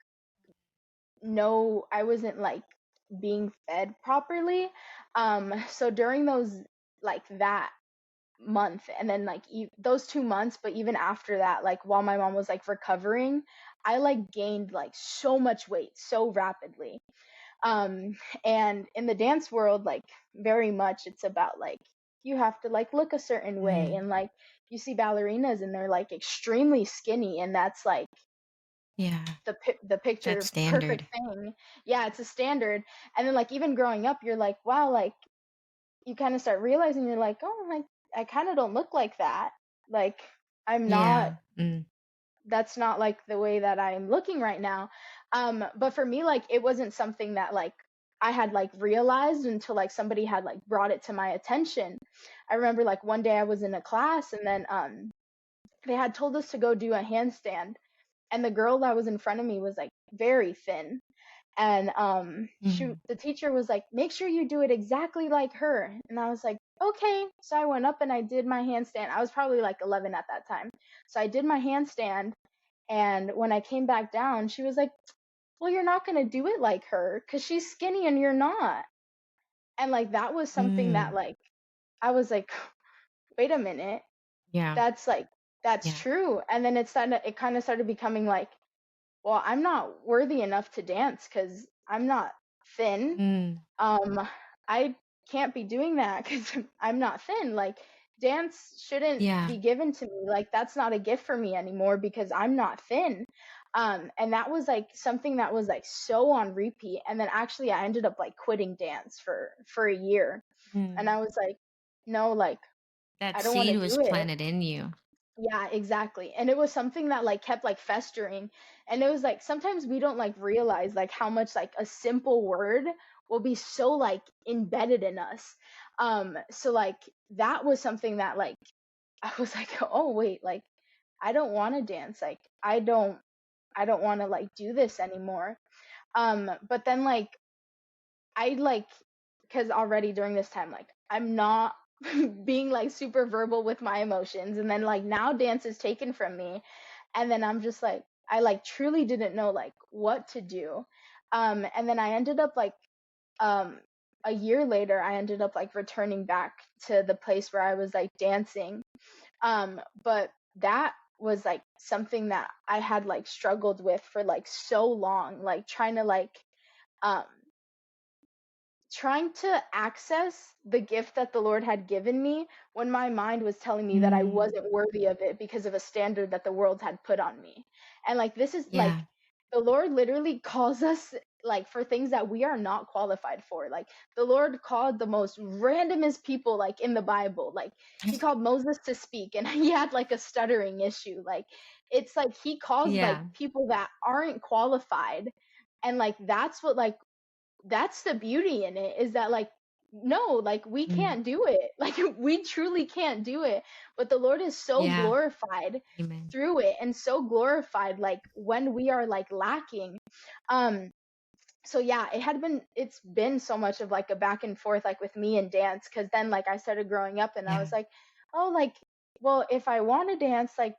no, I wasn't like being fed properly. So during those like that month, and then like those 2 months, but even after that, like while my mom was like recovering, I like gained like so much weight so rapidly. um and in the dance world, like very much it's about like you have to like look a certain way, Mm, and like you see ballerinas and they're like extremely skinny, and that's like yeah. the That's picture perfect standard. thing. Yeah, it's a standard. And then like even growing up, you're like, wow, like you kind of start realizing you're like, oh, like I kind of don't look like that. Like I'm not, Yeah. Mm, that's not like the way that I'm looking right now. But for me, like it wasn't something that like I had like realized until like somebody had like brought it to my attention. I remember like one day I was in a class, and then they had told us to go do a handstand, and the girl that was in front of me was like very thin, and mm, the teacher was like, make sure you do it exactly like her. And I was like, okay. So I went up and I did my handstand. I was probably like 11 at that time. So I did my handstand, and when I came back down, she was like, well, you're not going to do it like her because she's skinny and you're not. And like that was something that mm, like I was like, wait a minute, Yeah. that's like that's Yeah. true. And then it kind of started becoming like, well, I'm not worthy enough to dance because I'm not thin. Mm. um I can't be doing that because I'm not thin. Like, dance shouldn't Yeah. be given to me. Like, that's not a gift for me anymore because I'm not thin. And that was like something that was like so on repeat. And then actually I ended up like quitting dance for a year. And Mm. I was like, no, like, That I don't want seed to was do it. planted in you. Yeah, exactly. And it was something that like kept like festering. And it was like sometimes we don't like realize like how much like a simple word will be so like embedded in us. So like that was something that like I was like, "Oh, wait, like I don't want to dance. Like I don't want to like do this anymore." But then like I like, because already during this time, like I'm not being like super verbal with my emotions, and then like now dance is taken from me, and then I'm just like I like truly didn't know like what to do. And then I ended up like um a year later I ended up like returning back to the place where I was like dancing. But that was like something that I had like struggled with for like so long, like um trying to access the gift that the Lord had given me when my mind was telling me that I Mm. wasn't worthy of it because of a standard that the world had put on me. And like this is like Yeah. the Lord literally calls us like for things that we are not qualified for. Like the Lord called the most randomest people like in the Bible. Like he called Moses to speak and he had like a stuttering issue. Like it's like he calls like Yeah. people that aren't qualified. And like that's the beauty in it, is that like no, like we Mm. can't do it. Like we truly can't do it, but the Lord is so Yeah. glorified Amen. through it, and so glorified like when we are like lacking. um so yeah, it's been so much of like a back and forth like with me and dance, because then like I started growing up and I Yeah. was like, oh, like, well, if I want to dance, like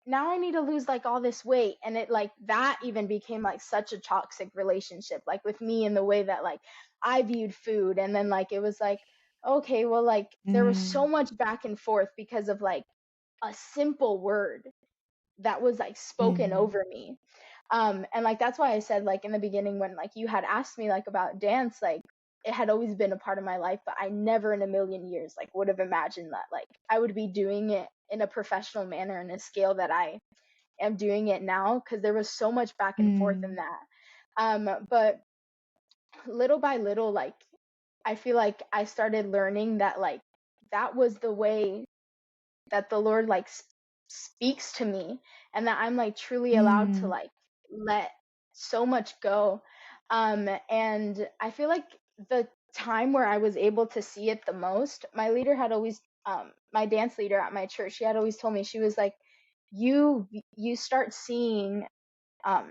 now I need to lose like all this weight. And it like that even became like such a toxic relationship like with me, in the way that like I viewed food. And then like it was like, okay, well, like there was so Mm. much back and forth because of like a simple word that was like spoken Mm. over me. And like that's why I said like in the beginning, when like you had asked me like about dance, like it had always been a part of my life, but I never in a million years like would have imagined that like I would be doing it in a professional manner, in a scale that I am doing it now, because there was so much back and forth in Mm. that. But little by little, like I feel like I started learning that like that was the way that the Lord like speaks to me, and that I'm like truly allowed to Mm. like let so much go. And I feel like the time where I was able to see it the most, my leader had always my dance leader at my church, she had always told me, she was like, you start seeing um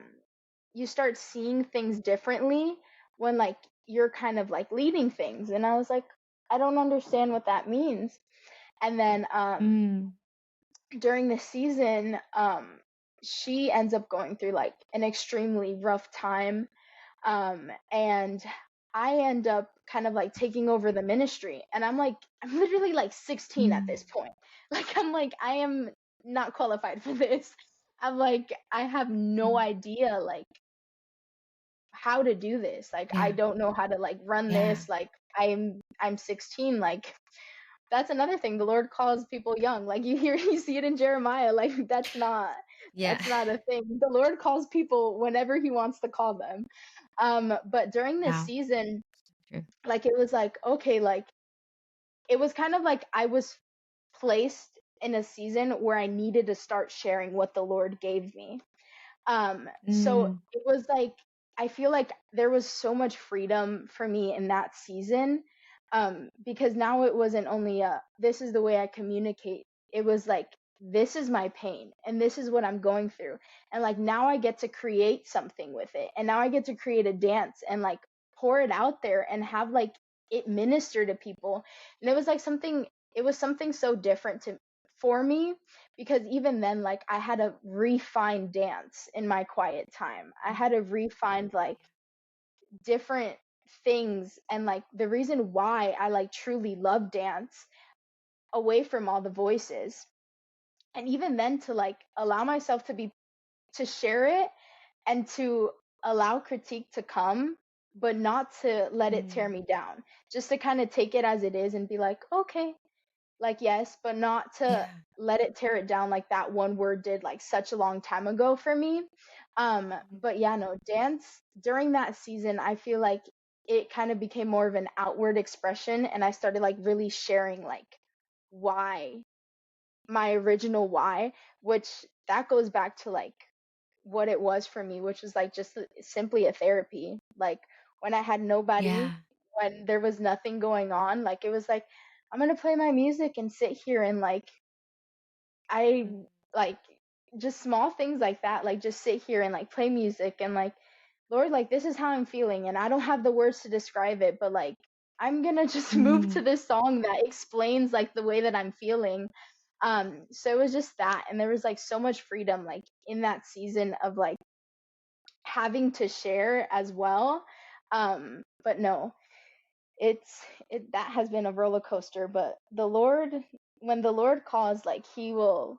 you start seeing things differently when like you're kind of like leading things. And I was like, I don't understand what that means. And then Mm. during the season, she ends up going through like an extremely rough time. And I end up kind of like taking over the ministry. And I'm literally like 16 at Mm. this point. Like, I'm like, I am not qualified for this. I'm like, I have no Mm. idea like how to do this. Like, I Yeah. don't know how to like run Yeah. this. Like, I'm 16. Like, that's another thing. The Lord calls people young. Like you see it in Jeremiah. Like Yeah. that's not a thing. The Lord calls people whenever He wants to call them. But during this Wow. season, True. like it was like, okay, like it was kind of like I was placed in a season where I needed to start sharing what the Lord gave me. So Mm. it was like I feel like there was so much freedom for me in that season. Because now it wasn't only a this is the way I communicate. It was like this is my pain and this is what I'm going through. And like now I get to create something with it. And now I get to create a dance and like pour it out there and have like it minister to people. And it was something so different to for me, because even then like I had to refine dance in my quiet time. I had to refine like different things, and like the reason why I like truly love dance away from all the voices. And even then, to like allow myself to share it and to allow critique to come, but not to let it tear Mm. me down. Just to kind of take it as it is and be like, okay, like yes, but not to Yeah. let it tear it down like that one word did like such a long time ago for me. Mhm. But yeah, no, dance during that season, I feel like it kind of became more of an outward expression, and I started like really sharing like why, my original why, which that goes back to like what it was for me, which was like just simply a therapy. Like when I had nobody, Yeah. when there was nothing going on, like it was like I'm gonna play my music and sit here and like I Mhm. like just small things like that, like just sit here and like play music and like Lord, like this is how I'm feeling and I don't have the words to describe it, but like I'm gonna just move to Mhm. this song that explains like the way that I'm feeling. So it was just that, and there was like so much freedom like in that season of like having to share as well. But no, it that has been a roller coaster, but the Lord, when the Lord calls, like he will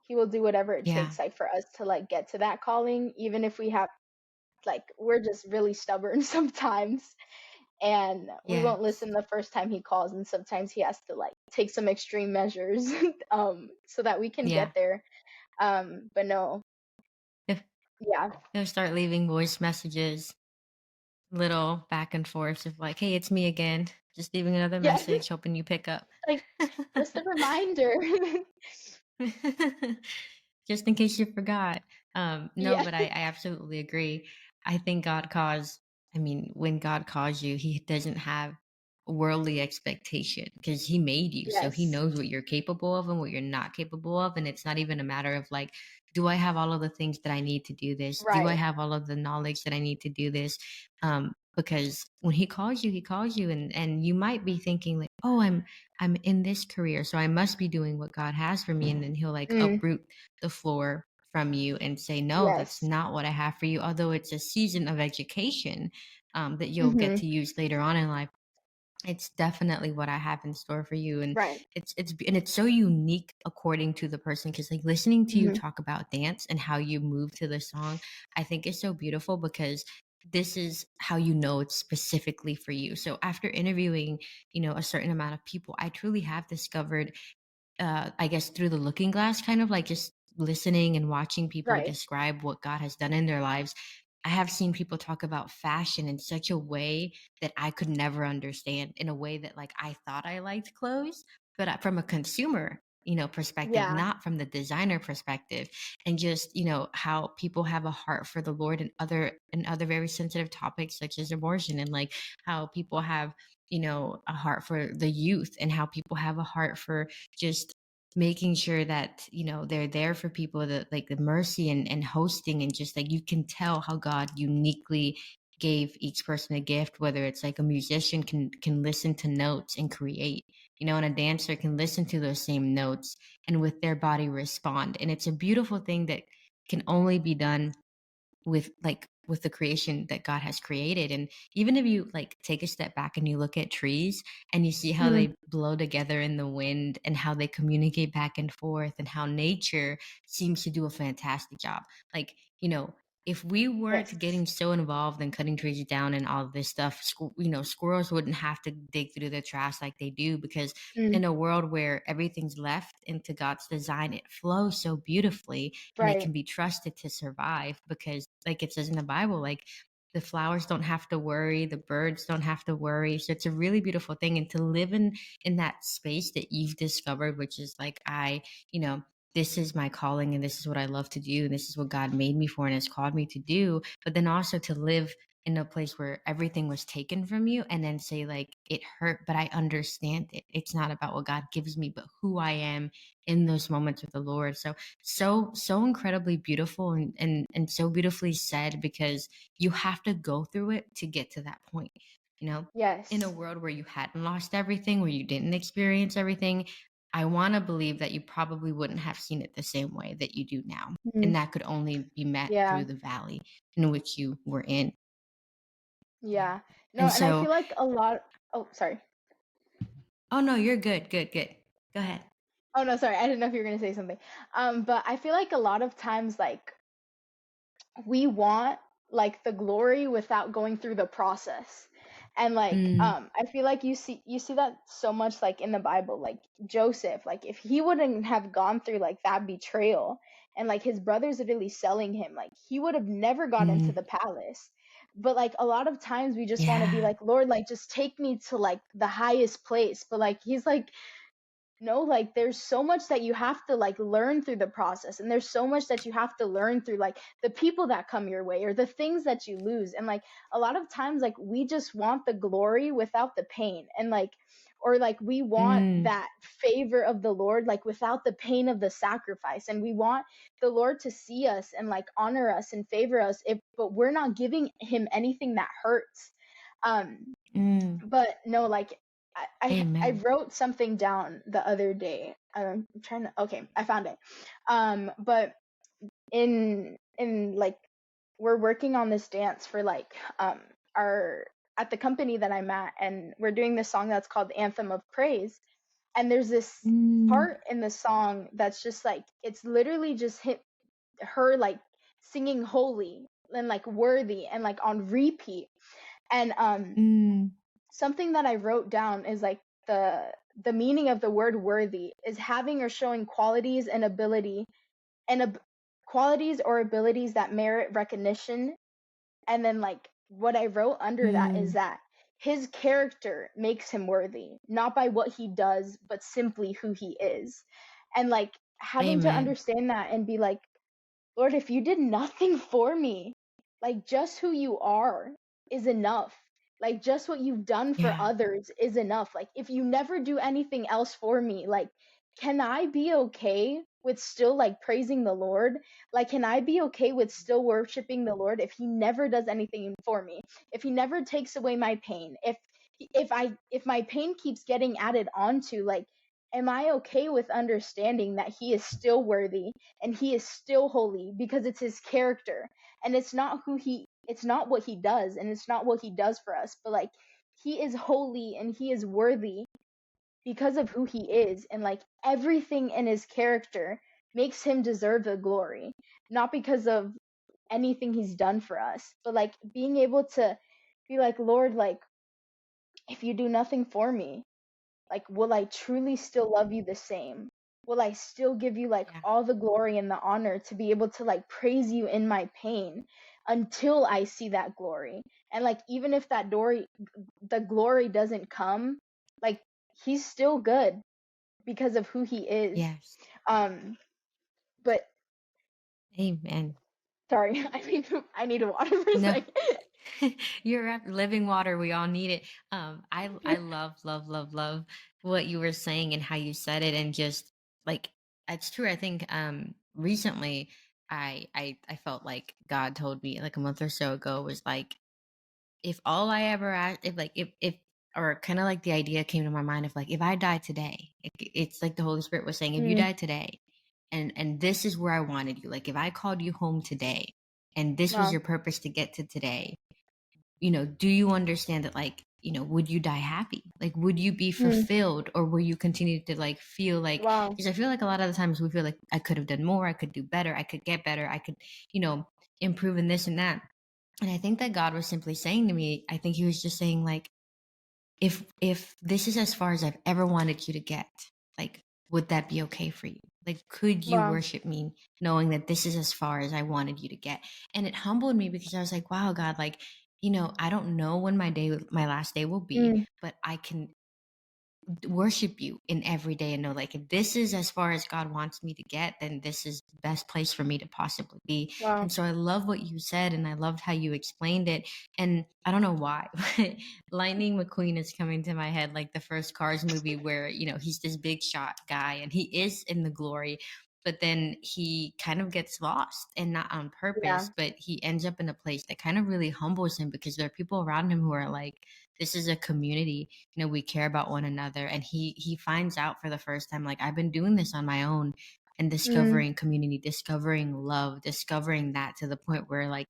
do whatever it Yeah. takes like for us to like get to that calling, even if we have like we're just really stubborn sometimes and we won't Yes. listen the first time he calls, and sometimes he has to like take some extreme measures so that we can Yeah. get there. But no, If yeah. they'll start leaving voice messages, little back and forth of like, "Hey, it's me again. Just leaving another Yeah. message, hoping you pick up." Like just a reminder. Just in case you forgot. No, Yeah. but I absolutely agree. I think God calls, I mean, when God calls you, he doesn't have worldly expectation because he made you. So he Yes. knows what you're capable of and what you're not capable of. And it's not even a matter of like, do I have all of the things that I need to do this? Do I Right. have all of the knowledge that I need to do this? Because when he calls you and you might be thinking like, oh, I'm in this career, so I must be doing what God has for me. And then he'll like Mm, uproot the floor from you and say, no, that's yes. not what I have for you. Although it's a season of education that you'll get Mhm. to use later on in life, it's definitely what I have in store for you. And Right. it's so unique according to the person, because like listening to you Mhm. talk about dance and how you move to the song, I think is so beautiful because this is how you know it's specifically for you. So after interviewing, a certain amount of people, I truly have discovered, I guess through the looking glass, kind of like just listening and watching people Right. describe what God has done in their lives. I have seen people talk about fashion in such a way that I could never understand, in a way that like I thought I liked clothes, but from a consumer, perspective, Yeah. not from the designer perspective. And just, how people have a heart for the Lord and other very sensitive topics such as abortion, and like how people have, a heart for the youth, and how people have a heart for just making sure that they're there for people, that like the mercy and hosting, and just like you can tell how God uniquely gave each person a gift, whether it's like a musician can listen to notes and create, and a dancer can listen to those same notes and with their body respond. And it's a beautiful thing that can only be done with the creation that God has created. And even if you like take a step back and you look at trees and you see how Mhm. they blow together in the wind and how they communicate back and forth, and how nature seems to do a fantastic job. Like, if we weren't Yes. getting so involved in cutting trees down and all of this stuff, squirrels wouldn't have to dig through the trash like they do, because Mm, in a world where everything's left into God's design, it flows so beautifully, and it right. can be trusted to survive, because like it says in the Bible, like the flowers don't have to worry, the birds don't have to worry. So it's a really beautiful thing. And to live in that space that you've discovered, which is like, you know this is my calling, and this is what I love to do, and this is what God made me for and has called me to do. But then also to live in a place where everything was taken from you, and then say like, it hurt, but I understand it. It's not about what God gives me, but who I am in those moments with the Lord. So incredibly beautiful, and so beautifully said, because you have to go through it to get to that point. You know, in a Yes. world where you hadn't lost everything, where you didn't experience everything, I want to believe that you probably wouldn't have seen it the same way that you do now. Mhm. And that could only be met Yeah. through the valley in which you were in. Yeah. Yeah. No, And and I so, feel like a lot. Oh, sorry. oh no, you're good, good, good. Go ahead. Oh no, sorry. I didn't know if you were gonna say something. But I feel like a lot of times, like we want like the glory without going through the process. And like Mm, I feel like you see that so much like in the Bible, like Joseph, like if he wouldn't have gone through like that betrayal and like his brothers literally selling him, like he would have never got into mm, the palace. But like a lot of times we just want to be yeah. like, Lord, like just take me to like the highest place. But like he's like, no, like there's so much that you have to like learn through the process, and there's so much that you have to learn through like the people that come your way or the things that you lose. And like a lot of times like we just want the glory without the pain, and like or like we want Mm, that favor of the Lord like without the pain of the sacrifice, and we want the Lord to see us and like honor us and favor us, if but we're not giving him anything that hurts. um mm, but no, like I amen. wrote something down the other day. I'm trying to, okay, I found it. But in like we're working on this dance for like our at the company that I'm at, and we're doing this song that's called Anthem of Praise. And there's this Mm, part in the song that's just like it's literally just her like singing holy and like worthy and like on repeat. And mm, something that I wrote down is like the meaning of the word worthy is having or showing qualities and ability and qualities or abilities that merit recognition. And then like what I wrote under that is mm, that his character makes him worthy, not by what he does, but simply who he is. And like having to amen. understand that and be like, Lord, if you did nothing for me, like just who you are is enough. Like just what you've done for Yeah. others is enough. Like if you never do anything else for me, like can I be okay with still like praising the Lord? Like can I be okay with still worshiping the Lord if he never does anything for me? If he never takes away my pain? If my pain keeps getting added onto, like am I okay with understanding that he is still worthy and he is still holy because it's his character, and it's not what he does, and it's not what he does for us, but like he is holy and he is worthy because of who he is, and like everything in his character makes him deserve the glory, not because of anything he's done for us, but like being able to be like, Lord, like if you do nothing for me, like will I truly still love you the same? Will I still give you like Yeah. all the glory and the honor to be able to like praise you in my pain until I see that glory? And like even if the glory doesn't come, like he's still good because of who he is. Yes. um but Amen. sorry, I need water for a No. second. You're living water. We all need it. I love, love, love, love what you were saying and how you said it, and just like it's true. I think recently I felt like God told me like a month or so ago was like, if all I ever asked, if or kind of like the idea came to my mind of like, if I die today, it's like the Holy Spirit was saying, if you Mm, die today, and this is where I wanted you, like if I called you home today, and this was wow. your purpose to get to today, do you understand that, like, would you die happy? Like, would you be Mm, fulfilled, or will you continue to like feel like, wow. because I feel like a lot of the times we feel like I could have done more, I could do better, I could get better, I could, improve in this and that. And I think that God was simply saying to me, I think he was just saying like, if this is as far as I've ever wanted you to get, like, would that be okay for you? Like, could you Wow. worship me knowing that this is as far as I wanted you to get? And it humbled me because I was like, wow, God, like, I don't know when my last day will be, Mm, but I can worship you in every day and know like if this is as far as God wants me to get, then this is the best place for me to possibly be. wow. And so I love what you said, and I loved how you explained it. And I don't know why, but Lightning McQueen is coming to my head, like the first Cars movie where, he's this big shot guy and he is in the glory, but then he kind of gets lost, and not on Yeah. purpose, but he ends up in a place that kind of really humbles him because there are people around him who are like, this is a community, we care about one another. And he finds out for the first time, like, I've been doing this on my own, and Mm, discovering community, discovering love, discovering that, to the point where, like,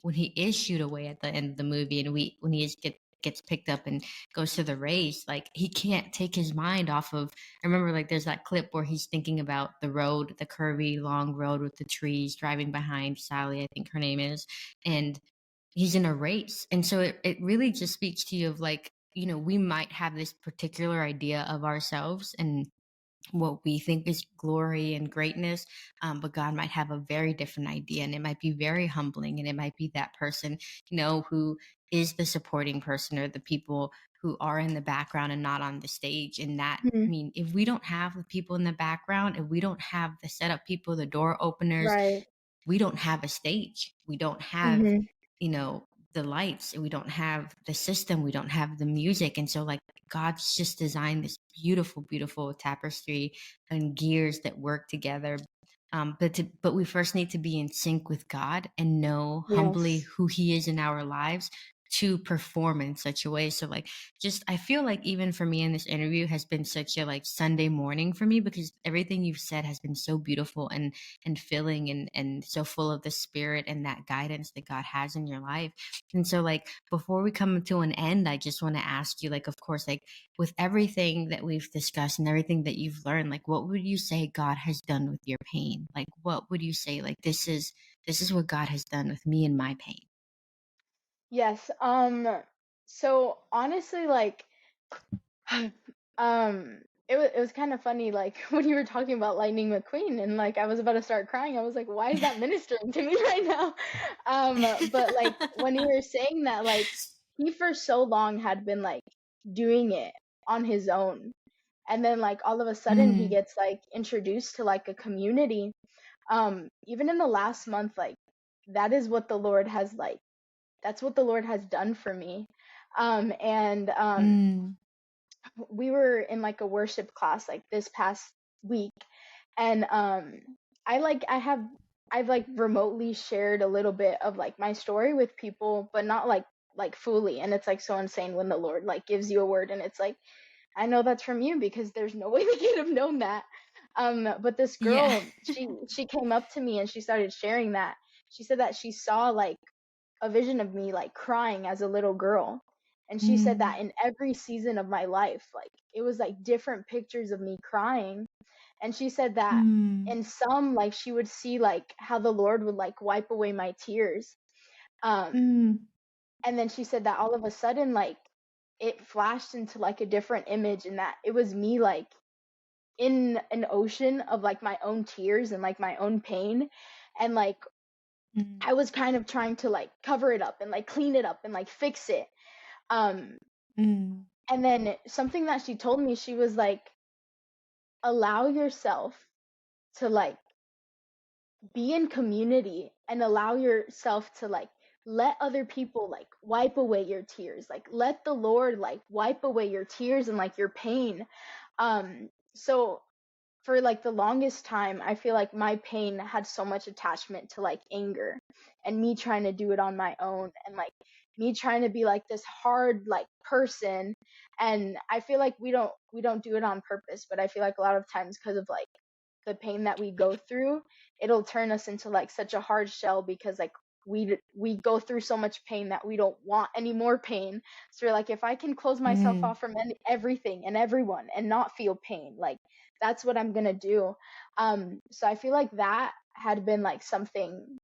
when he is shooed away at the end of the movie, and when he is gets picked up and goes to the race, like he can't take his mind off of. I remember like there's that clip where he's thinking about the road, the curvy long road with the trees, driving behind Sally, I think her name is, and he's in a race. And so it really just speaks to you of like, we might have this particular idea of ourselves and what we think is glory and greatness, but God might have a very different idea, and it might be very humbling, and it might be that person, who is the supporting person, or the people who are in the background and not on the stage. And that, I Mhm. mean, if we don't have the people in the background, if we don't have the setup people, the door openers, Right. we don't have a stage. We don't have, Mhm. you know, the lights. We don't have the system. We don't have the music. And so, like, God's just designed this beautiful, beautiful tapestry and gears that work together. But we first need to be in sync with God and know humbly Yes. who He is in our lives to perform in such a way. So, like, just I feel like even for me in this interview has been such a like Sunday morning for me, because everything you've said has been so beautiful and filling and so full of the spirit and that guidance that God has in your life. And so, like, before we come to an end, I just want to ask you, like, of course, like, with everything that we've discussed and everything that you've learned, like, what would you say God has done with your pain? Like, what would you say, like, this is what God has done with me and my pain? Yes. So honestly, like, it was kind of funny, like when you were talking about Lightning McQueen, and like I was about to start crying. I was like, why is that ministering to me right now? But like when you were saying that, like he for so long had been like doing it on his own, and then like all of a sudden he Mm, gets like introduced to like a community. Even in the last month, like that is what the Lord has like that's what the Lord has done for me. And mm, we were in like a worship class like this past week, and I've like remotely shared a little bit of like my story with people, but not like fully. And it's like so insane when the Lord like gives you a word and it's like, I know that's from you because there's no way they could have known that. But this yeah. girl, she came up to me and she started sharing that. She said that she saw like a vision of me like crying as a little girl. And she said Mm, that in every season of my life, like it was like different pictures of me crying. And she said that mm, in some, like she would see like how the Lord would like wipe away my tears. Um, mm, and then she said that all of a sudden, like it flashed into like a different image, and that it was me like in an ocean of like my own tears and like my own pain. And like mm, I was kind of trying to like cover it up and like clean it up and like fix it. Um, mm, and then something that she told me, she was like, allow yourself to like be in community and allow yourself to like let other people like wipe away your tears. Like let the Lord like wipe away your tears and like your pain. So for like the longest time, I feel like my pain had so much attachment to like anger and me trying to do it on my own, and like me trying to be like this hard like person. And I feel like we don't do it on purpose, but I feel like a lot of times because of like the pain that we go through, it'll turn us into like such a hard shell, because like we go through so much pain that we don't want any more pain. So we're like, if I can close myself mm, off from everything and everyone and not feel pain, like that's what I'm gonna do. So I feel like that had been like something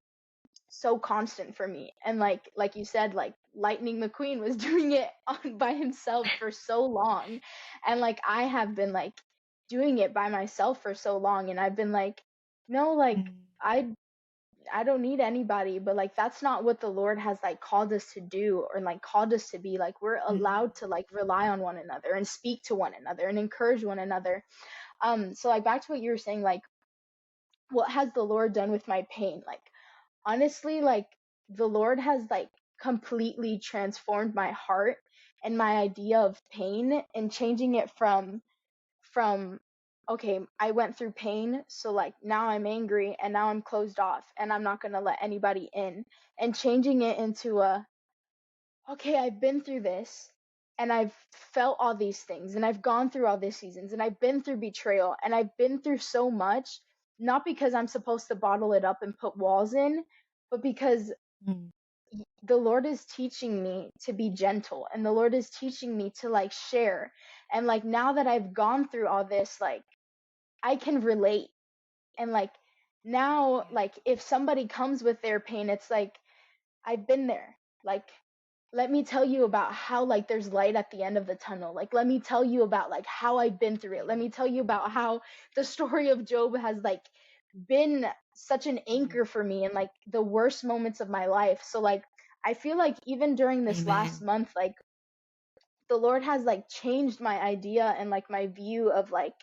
so constant for me. And like you said, like Lightning McQueen was doing it on by himself for so long, and like I have been like doing it by myself for so long, and I've been like, no, like mm, I I don't need anybody. But like that's not what the Lord has like called us to do, or like called us to be. Like we're mm, allowed to like rely on one another and speak to one another and encourage one another. So like back to what you were saying, like what has the Lord done with my pain? Like honestly, like the Lord has like completely transformed my heart and my idea of pain, and changing it from okay, I went through pain, so like now I'm angry and now I'm closed off and I'm not going to let anybody in, and changing it into a okay, I've been through this and I've felt all these things and I've gone through all these seasons and I've been through betrayal and I've been through so much, not because I'm supposed to bottle it up and put walls in, but because mm. the Lord is teaching me to be gentle, and the Lord is teaching me to like share. And like now that I've gone through all this, like I can relate. And like now, like if somebody comes with their pain, it's like I've been there. Like, let me tell you about how like there's light at the end of the tunnel. Like, let me tell you about like how I've been through it. Let me tell you about how the story of Job has like been such an anchor for me in like the worst moments of my life. So like I feel like even during this last Amen. month, like the Lord has like changed my idea and like my view of like,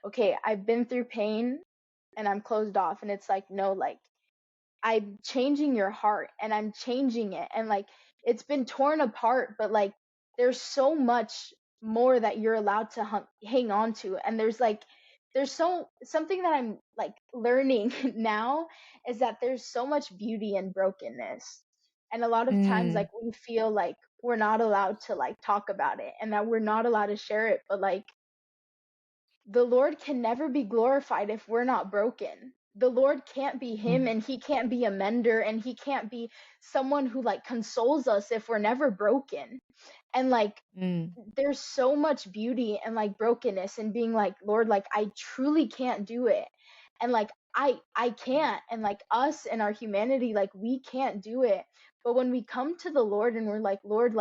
okay, I've been through pain and I'm closed off. And it's like, no, like I'm changing your heart and I'm changing it. And like it's been torn apart, but like there's so much more that you're allowed to hang on to. And there's something that I'm like learning now is that there's so much beauty in brokenness. And a lot of times Mm, like we feel like we're not allowed to like talk about it and that we're not allowed to share it, but like the Lord can never be glorified if we're not broken. The Lord can't be him mm, and he can't be a mender and he can't be someone who like consoles us if we're never broken. And like mm, there's so much beauty and like brokenness and being like, Lord, like I truly can't do it. And like I can't, and like us and our humanity, like we can't do it. But when we come to the Lord and we're like, Lord,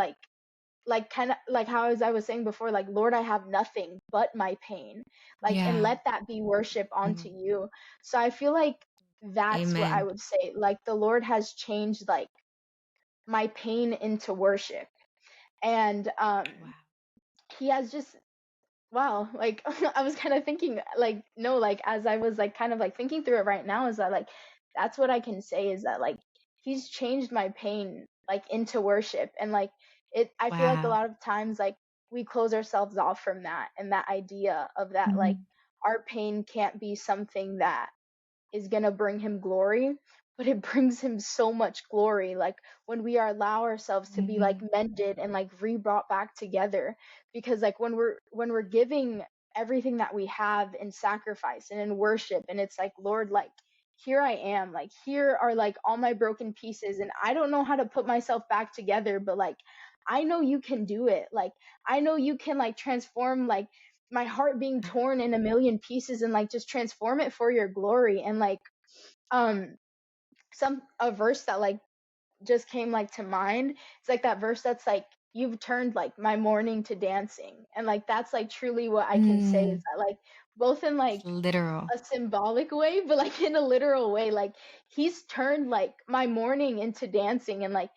like kind of like how as I was saying before, like Lord, I have nothing but my pain. Like and yeah. let that be worship onto Mm, you. So I feel like that's what I amen. would say. Like the Lord has changed like my pain into worship. And Wow. he has just wow, like I was kind of thinking like no, like as I was like kind of like thinking through it right now is that like that's what I can say is that like he's changed my pain like into worship. And like it I feel like a Wow. lot of times like we close ourselves off from that and that idea of that like Mhm. our pain can't be something that is going to bring him glory, but it brings him so much glory like when we are allow ourselves to be like Mhm. mended and like re-brought back together. Because like when we're giving everything that we have in sacrifice and in worship, and it's like, Lord, like here I am, like here are like all my broken pieces and I don't know how to put myself back together, but like I know you can do it. Like I know you can like transform like my heart being torn in a million pieces and like just transform it for your glory. And like um some a verse that like just came like to mind, it's like that verse that's like you've turned like my mourning to dancing. And like that's like truly what I can say is Mm, that like both in it's like literal. a symbolic way, but like in a literal way, like he's turned like my mourning into dancing. And like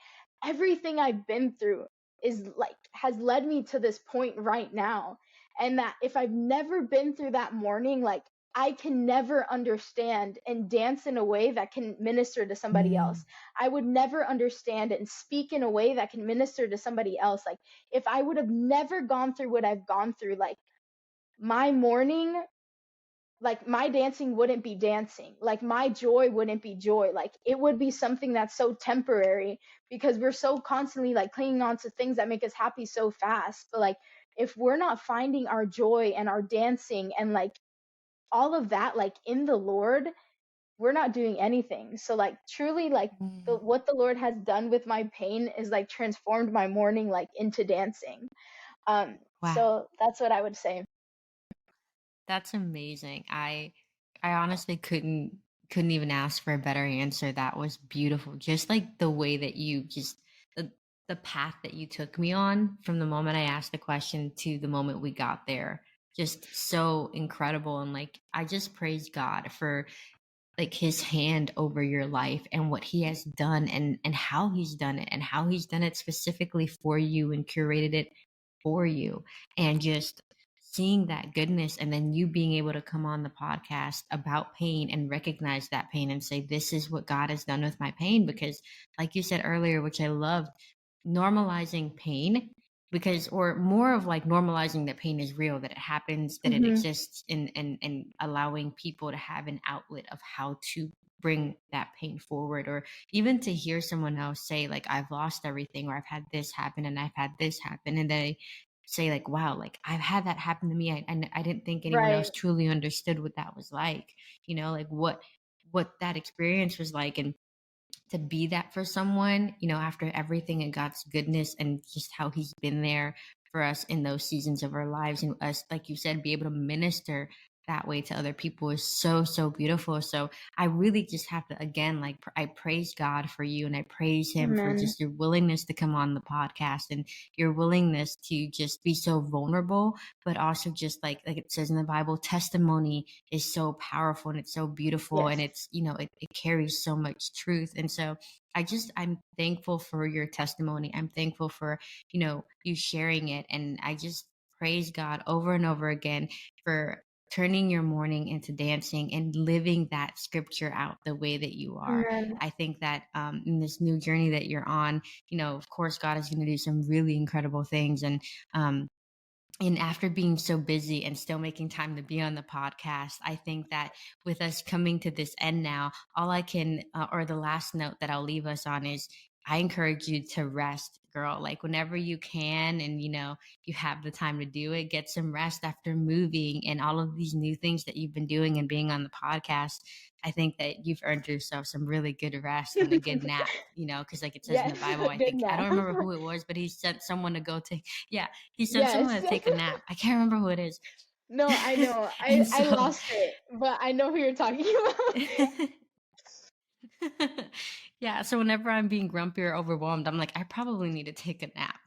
everything I've been through is like has led me to this point right now. And that if I've never been through that mourning, like I can never understand and dance in a way that can minister to somebody Mm, else. I would never understand and speak in a way that can minister to somebody else. Like if I would have never gone through what I've gone through, like my mourning, like my dancing wouldn't be dancing, like my joy wouldn't be joy, like it would be something that's so temporary because we're so constantly like clinging on to things that make us happy so fast. But like if we're not finding our joy and our dancing and like all of that like in the Lord, we're not doing anything. So like truly like mm. what the Lord has done with my pain is like transformed my mourning like into dancing. Wow. So that's what I would say. That's amazing. I honestly couldn't even ask for a better answer. That was beautiful. Just like the way that you just the path that you took me on from the moment I asked the question to the moment we got there. Just so incredible. And like I just praise God for like his hand over your life and what he has done and how he's done it and how he's done it specifically for you and curated it for you, and just seeing that goodness and then you being able to come on the podcast about pain and recognize that pain and say this is what God has done with my pain. Because like you said earlier, which I loved, normalizing pain, because or more of like normalizing that pain is real, that it happens, that it Hmm. exists, and allowing people to have an outlet of how to bring that pain forward, or even to hear someone else say like I've lost everything, or I've had this happen and I've had this happen, and they say like wow, like I've had that happen to me, I didn't think anyone else Right. truly understood what that was like, like what that experience was like. And to be that for someone, after everything and God's goodness and just how he's been there for us in those seasons of our lives, and us, like you said, be able to minister that way to other people is so, so beautiful. So I really just have to, again, like, I praise God for you, and I praise him for Amen. just your willingness to come on the podcast, and your willingness to just be so vulnerable, but also just like it says in the Bible, testimony is so powerful and it's so beautiful, Yes. and it's, it carries so much truth. And so I'm thankful for your testimony. I'm thankful for, you sharing it. And I just praise God over and over again for turning your mourning into dancing and living that scripture out the way that you are. Amen. I think that in this new journey that you're on, of course, God is going to do some really incredible things. And after being so busy and still making time to be on the podcast, I think that with us coming to this end now, all I can, or the last note that I'll leave us on is, I encourage you to rest, girl. Like, whenever you can, and you have the time to do it, get some rest after moving and all of these new things that you've been doing and being on the podcast. I think that you've earned yourself some really good rest and a good nap, because like it says in Yes, the Bible, a I good think, I don't nap. remember who it was, but he sent someone to go take, yeah, he sent Yes. someone to take a nap. I can't remember who it is. No, I know. And I so lost it, but I know who you're talking about. yeah, so whenever I'm being grumpy or overwhelmed, I'm like, I probably need to take a nap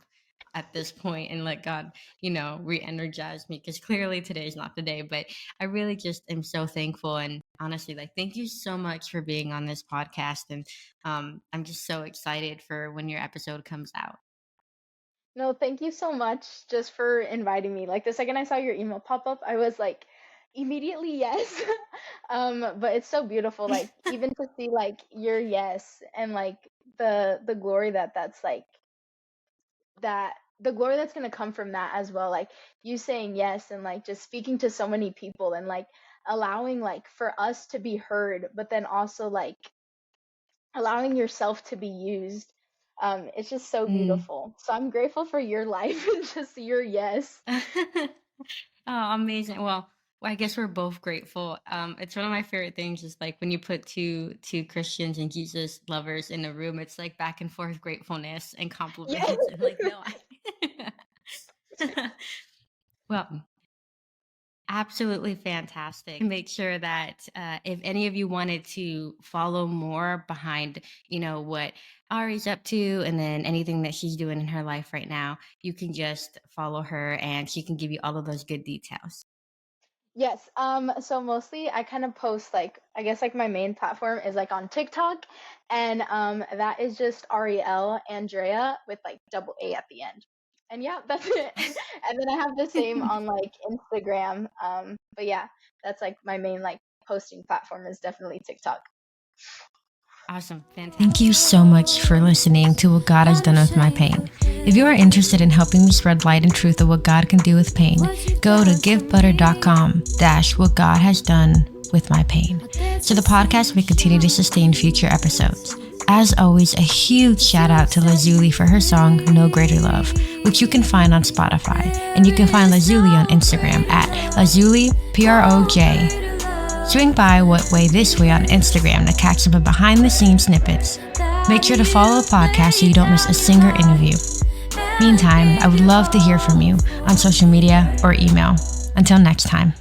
at this point and let God, re-energize me, because clearly today is not the day. But I really just am so thankful, and honestly, like, thank you so much for being on this podcast. And I'm just so excited for when your episode comes out. No, thank you so much just for inviting me. Like the second I saw your email pop up, I was like immediately yes. But it's so beautiful, like even to see like your yes and like the glory that's like that the glory that's going to come from that as well, like you saying yes and like just speaking to so many people and like allowing like for us to be heard, but then also like allowing yourself to be used. It's just so Mm. beautiful. So I'm grateful for your life and just your yes. Oh, amazing. Well, I guess we're both grateful. It's one of my favorite things is like when you put two Christians and Jesus lovers in a room, it's like back and forth gratefulness and Yes. compliments and like, no, well, absolutely fantastic. Make sure that if any of you wanted to follow more behind, what Ari's up to, and then anything that she's doing in her life right now, you can just follow her and she can give you all of those good details. Yes. So mostly I kind of post like I guess like my main platform is like on TikTok, and that is just Arielle Andrea with like double A at the end. And yeah, that's it. And then I have the same on like Instagram. But yeah, that's like my main like posting platform is definitely TikTok. Awesome. Fantastic. Thank you so much for listening to What God Has Done With My Pain. If you are interested in helping me spread light and truth of what God can do with pain, go to givebutter.com/what God has done with my pain, so the podcast may continue to sustain future episodes. As always, a huge shout out to Lazuli for her song No Greater Love, which you can find on Spotify. And you can find Lazuli on Instagram at Lazuli PROJ. Swing by What Way This Way on Instagram to catch some behind the scenes snippets. Make sure to follow the podcast so you don't miss a single interview. Meantime, I would love to hear from you on social media or email. Until next time.